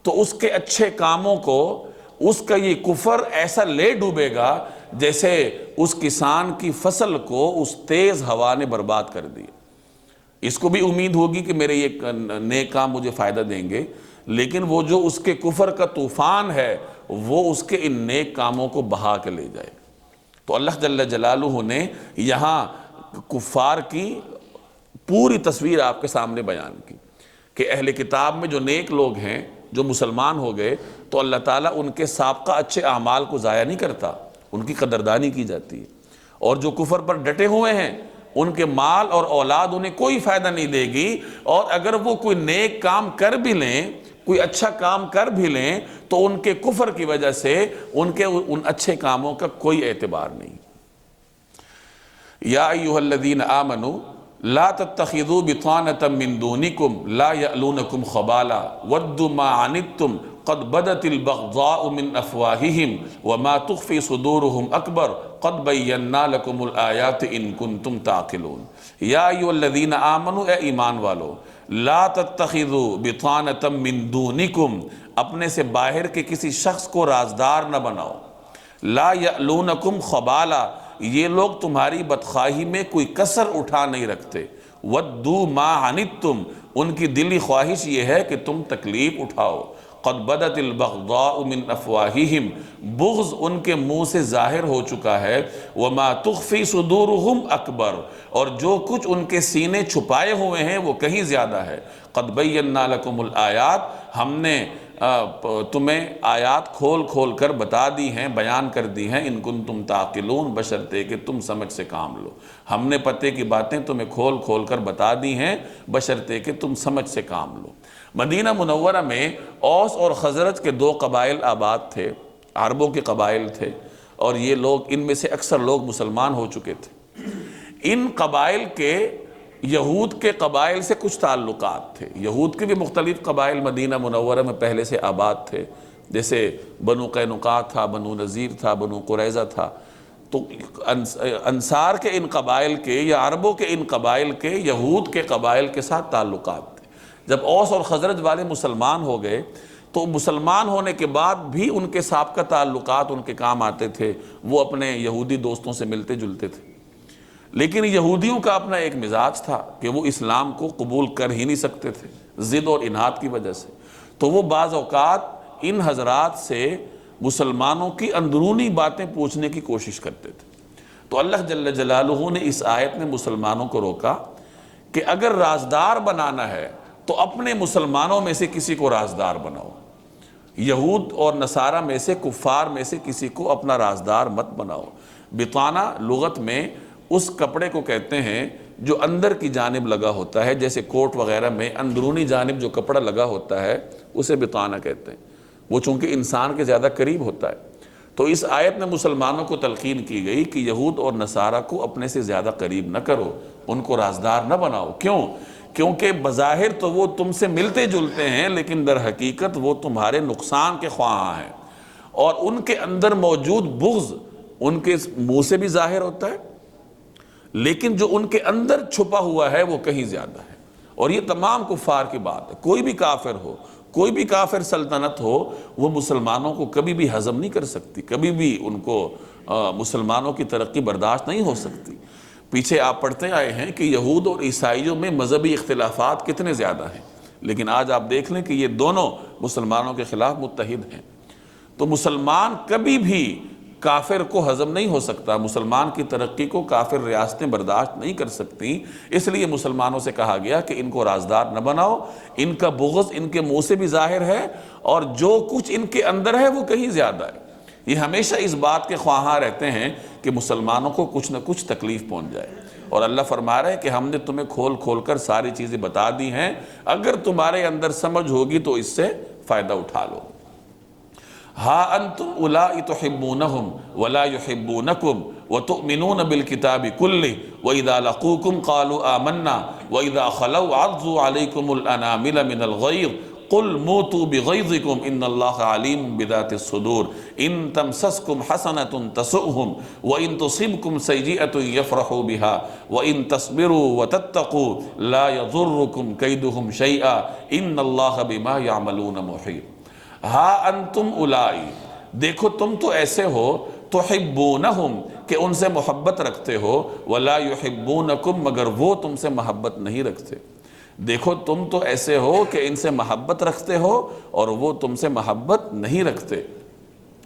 تو اس کے اچھے کاموں کو اس کا یہ کفر ایسا لے ڈوبے گا جیسے اس کسان کی فصل کو اس تیز ہوا نے برباد کر دی۔ اس کو بھی امید ہوگی کہ میرے یہ نیک کام مجھے فائدہ دیں گے، لیکن وہ جو اس کے کفر کا طوفان ہے وہ اس کے ان نیک کاموں کو بہا کے لے جائے۔ تو اللہ جل جلالہ نے یہاں کفار کی پوری تصویر آپ کے سامنے بیان کی کہ اہل کتاب میں جو نیک لوگ ہیں، جو مسلمان ہو گئے، تو اللہ تعالیٰ ان کے سابقہ اچھے اعمال کو ضائع نہیں کرتا، ان کی قدردانی کی جاتی ہے، اور جو کفر پر ڈٹے ہوئے ہیں ان کے مال اور اولاد انہیں کوئی فائدہ نہیں دے گی، اور اگر وہ کوئی نیک کام کر بھی لیں، کوئی اچھا کام کر بھی لیں، تو ان کے کفر کی وجہ سے ان کے ان اچھے کاموں کا کوئی اعتبار نہیں۔ یا ایھا الذین آمنوا لا تتخذوا بطانة من دونکم لا یألونکم خبالا ودوا ما عنتم قد بدت البغضاء من افواہہم وما تخفی صدورہم اکبر قد بینا لکم الآیات ان کنتم تعقلون۔ یا ایھا الذین آمنوا اے ایمان والو، لا تتخذوا بطانة من دونکم اپنے سے باہر کے کسی شخص کو رازدار نہ بناؤ، لا یألونکم خبالا یہ لوگ تمہاری بدخواہی میں کوئی کسر اٹھا نہیں رکھتے، وَدُّوا مَا عَنِتُّمْ ان کی دلی خواہش یہ ہے کہ تم تکلیف اٹھاؤ، قَدْ بَدَتِ الْبَغْضَاءُ مِنْ أَفْوَاهِهِمْ بغض ان کے منہ سے ظاہر ہو چکا ہے، وَمَا تُخْفِي صُدُورُهُمْ أَكْبَرُ اور جو کچھ ان کے سینے چھپائے ہوئے ہیں وہ کہیں زیادہ ہے۔ قَدْ بَيَّنَّا لَكُمُ الْآيَاتِ ہم نے تمہیں آیات کھول کھول کر بتا دی ہیں، بیان کر دی ہیں، ان کنتم تعقلون بشرطے کہ تم سمجھ سے کام لو۔ ہم نے پتے کی باتیں تمہیں کھول کھول کر بتا دی ہیں بشرطے کہ تم سمجھ سے کام لو۔ مدینہ منورہ میں اوس اور خزرج کے دو قبائل آباد تھے، عربوں کے قبائل تھے، اور یہ لوگ ان میں سے اکثر لوگ مسلمان ہو چکے تھے۔ ان قبائل کے یہود کے قبائل سے کچھ تعلقات تھے۔ یہود کے بھی مختلف قبائل مدینہ منورہ میں پہلے سے آباد تھے، جیسے بنو قینقاع تھا، بنو نذیر تھا، بنو قریظہ تھا۔ تو انصار کے ان قبائل کے یا عربوں کے ان قبائل کے یہود کے قبائل کے ساتھ تعلقات تھے۔ جب اوس اور خزرج والے مسلمان ہو گئے تو مسلمان ہونے کے بعد بھی ان کے سابقہ تعلقات ان کے کام آتے تھے، وہ اپنے یہودی دوستوں سے ملتے جلتے تھے۔ لیکن یہودیوں کا اپنا ایک مزاج تھا کہ وہ اسلام کو قبول کر ہی نہیں سکتے تھے، ضد اور اناد کی وجہ سے، تو وہ بعض اوقات ان حضرات سے مسلمانوں کی اندرونی باتیں پوچھنے کی کوشش کرتے تھے۔ تو اللہ جل جلالہ نے اس آیت میں مسلمانوں کو روکا کہ اگر رازدار بنانا ہے تو اپنے مسلمانوں میں سے کسی کو رازدار بناؤ، یہود اور نصارہ میں سے، کفار میں سے کسی کو اپنا رازدار مت بناؤ۔ بطانہ لغت میں اس کپڑے کو کہتے ہیں جو اندر کی جانب لگا ہوتا ہے، جیسے کوٹ وغیرہ میں اندرونی جانب جو کپڑا لگا ہوتا ہے اسے بطانہ کہتے ہیں، وہ چونکہ انسان کے زیادہ قریب ہوتا ہے۔ تو اس آیت میں مسلمانوں کو تلقین کی گئی کہ یہود اور نصارہ کو اپنے سے زیادہ قریب نہ کرو، ان کو رازدار نہ بناؤ۔ کیوں؟ کیونکہ بظاہر تو وہ تم سے ملتے جلتے ہیں لیکن در حقیقت وہ تمہارے نقصان کے خواہاں ہیں، اور ان کے اندر موجود بغض ان کے منہ سے بھی ظاہر ہوتا ہے، لیکن جو ان کے اندر چھپا ہوا ہے وہ کہیں زیادہ ہے۔ اور یہ تمام کفار کی بات ہے، کوئی بھی کافر ہو، کوئی بھی کافر سلطنت ہو، وہ مسلمانوں کو کبھی بھی ہضم نہیں کر سکتی، کبھی بھی ان کو مسلمانوں کی ترقی برداشت نہیں ہو سکتی۔ پیچھے آپ پڑھتے آئے ہیں کہ یہود اور عیسائیوں میں مذہبی اختلافات کتنے زیادہ ہیں، لیکن آج آپ دیکھ لیں کہ یہ دونوں مسلمانوں کے خلاف متحد ہیں۔ تو مسلمان کبھی بھی کافر کو ہضم نہیں ہو سکتا، مسلمان کی ترقی کو کافر ریاستیں برداشت نہیں کر سکتی، اس لیے مسلمانوں سے کہا گیا کہ ان کو رازدار نہ بناؤ، ان کا بغض ان کے منہ سے بھی ظاہر ہے اور جو کچھ ان کے اندر ہے وہ کہیں زیادہ ہے۔ یہ ہمیشہ اس بات کے خواہاں رہتے ہیں کہ مسلمانوں کو کچھ نہ کچھ تکلیف پہنچ جائے، اور اللہ فرما رہے ہیں کہ ہم نے تمہیں کھول کھول کر ساری چیزیں بتا دی ہیں، اگر تمہارے اندر سمجھ ہوگی تو اس سے فائدہ اٹھا لو۔ ہا انتم اولائی تحبونہم ولا یحبونکم وتؤمنون بالکتاب کلہ وإذا لقوکم قالوا آمنا وإذا خلوا عضوا علیکم الانامل من الغیظ قل موتوا بغیظکم ان اللہ علیم بذات الصدور ان تمسسکم حسنۃ تسؤہم وان تصبکم سیئۃ یفرحوا بها وان تصبروا وتتقوا لا یضرکم کیدہم شیئا ان اللہ بما یعملون محیط۔ ہا انتم اولائی، دیکھو تم تو ایسے ہو، تحبونہم کہ ان سے محبت رکھتے ہو، ولا یحبونکم مگر وہ تم سے محبت نہیں رکھتے۔ دیکھو تم تو ایسے ہو کہ ان سے محبت رکھتے ہو اور وہ تم سے محبت نہیں رکھتے۔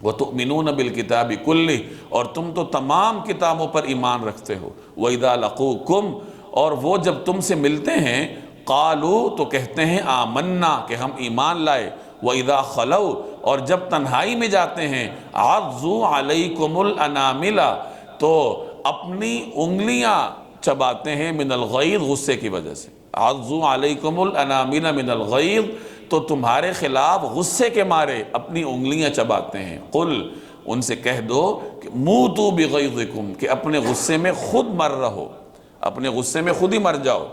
وَتُؤْمِنُونَ بِالْكِتَابِ كُلِّهِ اور تم تو تمام کتابوں پر ایمان رکھتے ہو۔ وَإِذَا لَقُوكُمْ اور وہ جب تم سے ملتے ہیں، قالوا تو کہتے ہیں آمنا کہ ہم ایمان لائے، وَإِذَا خَلَوْا اور جب تنہائی میں جاتے ہیں، عَضُّوا عَلَيْكُمُ الْأَنَامِلَ تو اپنی انگلیاں چباتے ہیں، من الغیظ غصے کی وجہ سے۔ عَضُّوا عَلَيْكُمُ الْأَنَامِلَ من الغیظ تو تمہارے خلاف غصے کے مارے اپنی انگلیاں چباتے ہیں۔ قل ان سے کہہ دو کہ موتوا بغیظکم کہ اپنے غصے میں خود مر رہو، اپنے غصے میں خود ہی مر جاؤ۔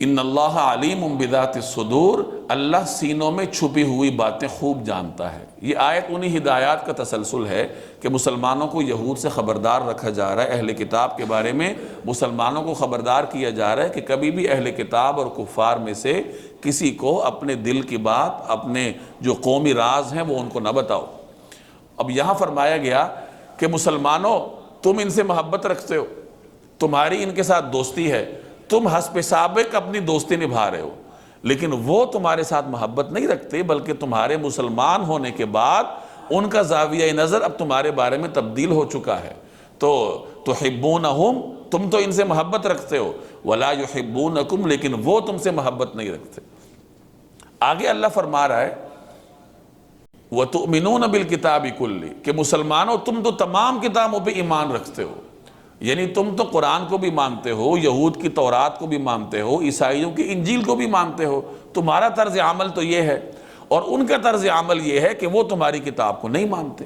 ان اللہ علیم بذات الصدور اللہ سینوں میں چھپی ہوئی باتیں خوب جانتا ہے۔ یہ آیت انہی ہدایات کا تسلسل ہے کہ مسلمانوں کو یہود سے خبردار رکھا جا رہا ہے، اہل کتاب کے بارے میں مسلمانوں کو خبردار کیا جا رہا ہے کہ کبھی بھی اہل کتاب اور کفار میں سے کسی کو اپنے دل کی بات، اپنے جو قومی راز ہیں وہ ان کو نہ بتاؤ۔ اب یہاں فرمایا گیا کہ مسلمانوں تم ان سے محبت رکھتے ہو، تمہاری ان کے ساتھ دوستی ہے، تم حسب سابق اپنی دوستی نبھا رہے ہو، لیکن وہ تمہارے ساتھ محبت نہیں رکھتے، بلکہ تمہارے مسلمان ہونے کے بعد ان کا زاویہ نظر اب تمہارے بارے میں تبدیل ہو چکا ہے۔ تو تحبونہم تم تو ان سے محبت رکھتے ہو، ولا یحبونکم لیکن وہ تم سے محبت نہیں رکھتے۔ آگے اللہ فرما رہا ہے وَتُؤْمِنُونَ بِالْكِتَابِ كُلِّهِ کہ مسلمانوں تم تو تمام کتابوں پہ ایمان رکھتے ہو، یعنی تم تو قرآن کو بھی مانتے ہو، یہود کی تورات کو بھی مانتے ہو، عیسائیوں کی انجیل کو بھی مانتے ہو، تمہارا طرز عمل تو یہ ہے، اور ان کا طرز عمل یہ ہے کہ وہ تمہاری کتاب کو نہیں مانتے۔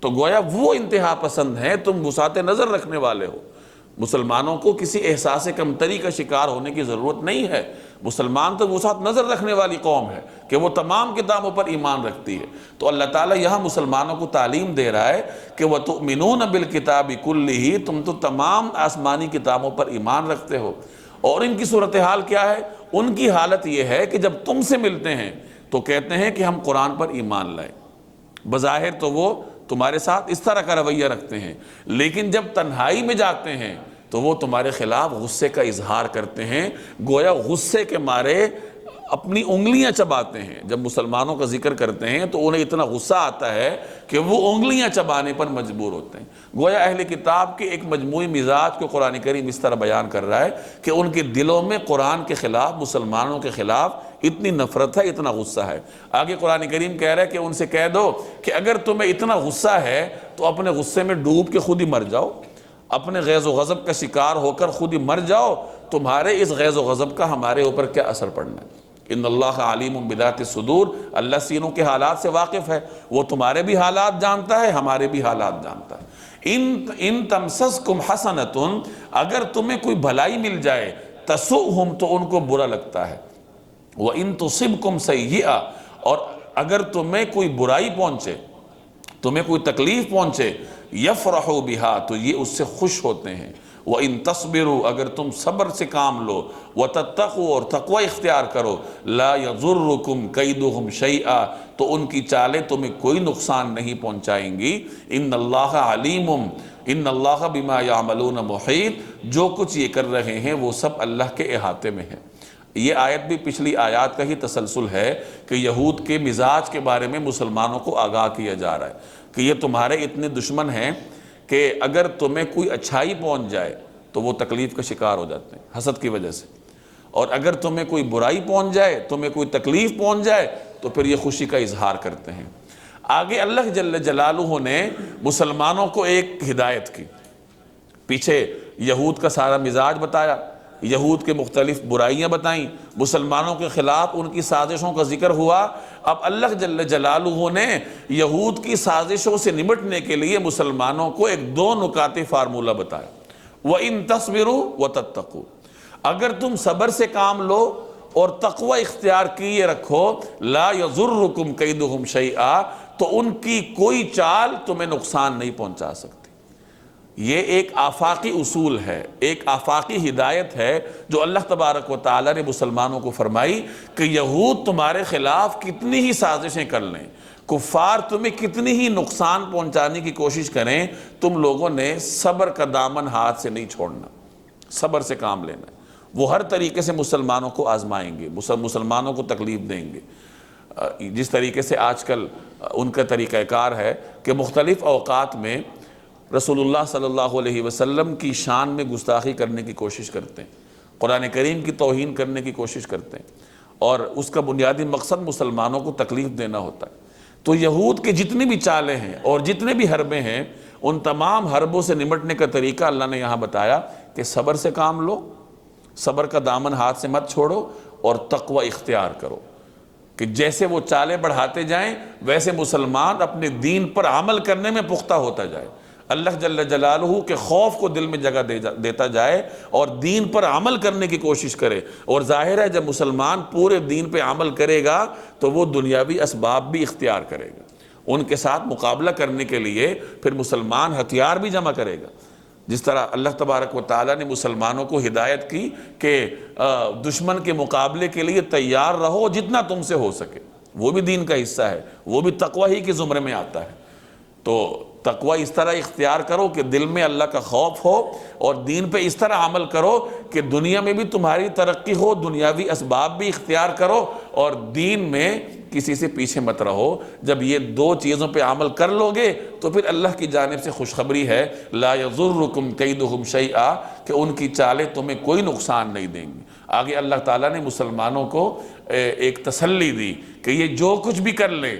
تو گویا وہ انتہا پسند ہیں، تم وسعت نظر رکھنے والے ہو۔ مسلمانوں کو کسی احساس کمتری کا شکار ہونے کی ضرورت نہیں ہے، مسلمان تو وسعت نظر رکھنے والی قوم ہے کہ وہ تمام کتابوں پر ایمان رکھتی ہے۔ تو اللہ تعالیٰ یہاں مسلمانوں کو تعلیم دے رہا ہے کہ وَتُؤْمِنُونَ بِالْكِتَابِ كُلِّهِ تم تو تمام آسمانی کتابوں پر ایمان رکھتے ہو۔ اور ان کی صورتحال کیا ہے؟ ان کی حالت یہ ہے کہ جب تم سے ملتے ہیں تو کہتے ہیں کہ ہم قرآن پر ایمان لائے، بظاہر تو وہ تمہارے ساتھ اس طرح کا رویہ رکھتے ہیں، لیکن جب تنہائی میں جاتے ہیں تو وہ تمہارے خلاف غصے کا اظہار کرتے ہیں، گویا غصے کے مارے اپنی انگلیاں چباتے ہیں۔ جب مسلمانوں کا ذکر کرتے ہیں تو انہیں اتنا غصہ آتا ہے کہ وہ انگلیاں چبانے پر مجبور ہوتے ہیں۔ گویا اہل کتاب کے ایک مجموعی مزاج کو قرآن کریم اس طرح بیان کر رہا ہے کہ ان کے دلوں میں قرآن کے خلاف، مسلمانوں کے خلاف اتنی نفرت ہے، اتنا غصہ ہے۔ آگے قرآن کریم کہہ رہا ہے کہ ان سے کہہ دو کہ اگر تمہیں اتنا غصہ ہے تو اپنے غصے میں ڈوب کے خود ہی مر جاؤ، اپنے غیظ و غضب کا شکار ہو کر خود ہی مر جاؤ، تمہارے اس غیظ و غضب کا ہمارے اوپر کیا اثر پڑنا ہے۔ ان اللہ علیم بذات الصدور اللہ سینوں کے حالات سے واقف ہے، وہ تمہارے بھی حالات جانتا ہے، ہمارے بھی حالات جانتا ہے۔ ان تمسسکم حسنۃ اگر تمہیں کوئی بھلائی مل جائے، تسؤہم تو ان کو برا لگتا ہے، وَإِن تُصِبْكُمْ سَيِّئَةٌ اور اگر تمہیں کوئی برائی پہنچے، تمہیں کوئی تکلیف پہنچے، یفرحوا بها تو یہ اس سے خوش ہوتے ہیں، وَإِن تَصْبِرُوا اگر تم صبر سے کام لو، وَتَتَّقُوا اور تقوی اختیار کرو، لَا يَضُرُّكُمْ كَيْدُهُمْ شَيْئًا تو ان کی چالیں تمہیں کوئی نقصان نہیں پہنچائیں گی، ان اللہ علیم ان اللہ بما یعملون محیط جو کچھ یہ کر رہے ہیں وہ سب اللہ کے احاطے میں ہے۔ یہ آیت بھی پچھلی آیات کا ہی تسلسل ہے کہ یہود کے مزاج کے بارے میں مسلمانوں کو آگاہ کیا جا رہا ہے کہ یہ تمہارے اتنے دشمن ہیں کہ اگر تمہیں کوئی اچھائی پہنچ جائے تو وہ تکلیف کا شکار ہو جاتے ہیں حسد کی وجہ سے، اور اگر تمہیں کوئی برائی پہنچ جائے، تمہیں کوئی تکلیف پہنچ جائے تو پھر یہ خوشی کا اظہار کرتے ہیں۔ آگے اللہ جل جلالہ نے مسلمانوں کو ایک ہدایت کی، پیچھے یہود کا سارا مزاج بتایا، یہود کے مختلف برائیاں بتائیں، مسلمانوں کے خلاف ان کی سازشوں کا ذکر ہوا۔ اب اللہ جل جلالہ نے یہود کی سازشوں سے نمٹنے کے لیے مسلمانوں کو ایک دو نکاتی فارمولہ بتایا، وَإِن تَصْبِرُوا وَتَتَّقُوا اگر تم صبر سے کام لو اور تقوی اختیار کیے رکھو، لا یضرکم کیدہم شیئا تو ان کی کوئی چال تمہیں نقصان نہیں پہنچا سکتی۔ یہ ایک آفاقی اصول ہے، ایک آفاقی ہدایت ہے جو اللہ تبارک و تعالی نے مسلمانوں کو فرمائی کہ یہود تمہارے خلاف کتنی ہی سازشیں کر لیں، کفار تمہیں کتنی ہی نقصان پہنچانے کی کوشش کریں، تم لوگوں نے صبر کا دامن ہاتھ سے نہیں چھوڑنا، صبر سے کام لینا ہے۔ وہ ہر طریقے سے مسلمانوں کو آزمائیں گے، مسلمانوں کو تکلیف دیں گے، جس طریقے سے آج کل ان کا طریقہ کار ہے کہ مختلف اوقات میں رسول اللہ صلی اللہ علیہ وسلم کی شان میں گستاخی کرنے کی کوشش کرتے ہیں، قرآن کریم کی توہین کرنے کی کوشش کرتے ہیں، اور اس کا بنیادی مقصد مسلمانوں کو تکلیف دینا ہوتا ہے۔ تو یہود کے جتنی بھی چالیں ہیں اور جتنے بھی حربیں ہیں، ان تمام حربوں سے نمٹنے کا طریقہ اللہ نے یہاں بتایا کہ صبر سے کام لو، صبر کا دامن ہاتھ سے مت چھوڑو اور تقوی اختیار کرو، کہ جیسے وہ چالیں بڑھاتے جائیں ویسے مسلمان اپنے دین پر عمل کرنے میں پختہ ہوتا جائے، اللہ جل جلالہ کے خوف کو دل میں جگہ دیتا جائے اور دین پر عمل کرنے کی کوشش کرے۔ اور ظاہر ہے جب مسلمان پورے دین پہ عمل کرے گا تو وہ دنیاوی اسباب بھی اختیار کرے گا، ان کے ساتھ مقابلہ کرنے کے لیے پھر مسلمان ہتھیار بھی جمع کرے گا۔ جس طرح اللہ تبارک و تعالیٰ نے مسلمانوں کو ہدایت کی کہ دشمن کے مقابلے کے لیے تیار رہو جتنا تم سے ہو سکے، وہ بھی دین کا حصہ ہے، وہ بھی تقوی ہی کے زمرے میں آتا ہے۔ تو تقوی اس طرح اختیار کرو کہ دل میں اللہ کا خوف ہو، اور دین پہ اس طرح عمل کرو کہ دنیا میں بھی تمہاری ترقی ہو، دنیاوی اسباب بھی اختیار کرو، اور دین میں کسی سے پیچھے مت رہو۔ جب یہ دو چیزوں پہ عمل کر لو گے تو پھر اللہ کی جانب سے خوشخبری ہے، لا یضرکم کیدہم شیئا کہ ان کی چالیں تمہیں کوئی نقصان نہیں دیں گی۔ آگے اللہ تعالیٰ نے مسلمانوں کو ایک تسلی دی کہ یہ جو کچھ بھی کر لیں،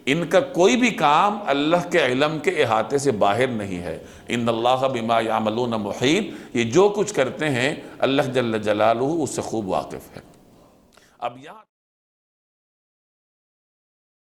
ان کا کوئی بھی کام اللہ کے علم کے احاطے سے باہر نہیں ہے، ان اللہ بما یعملون محیط یہ جو کچھ کرتے ہیں اللہ جل جلالہ اس سے خوب واقف ہے۔ اب یہاں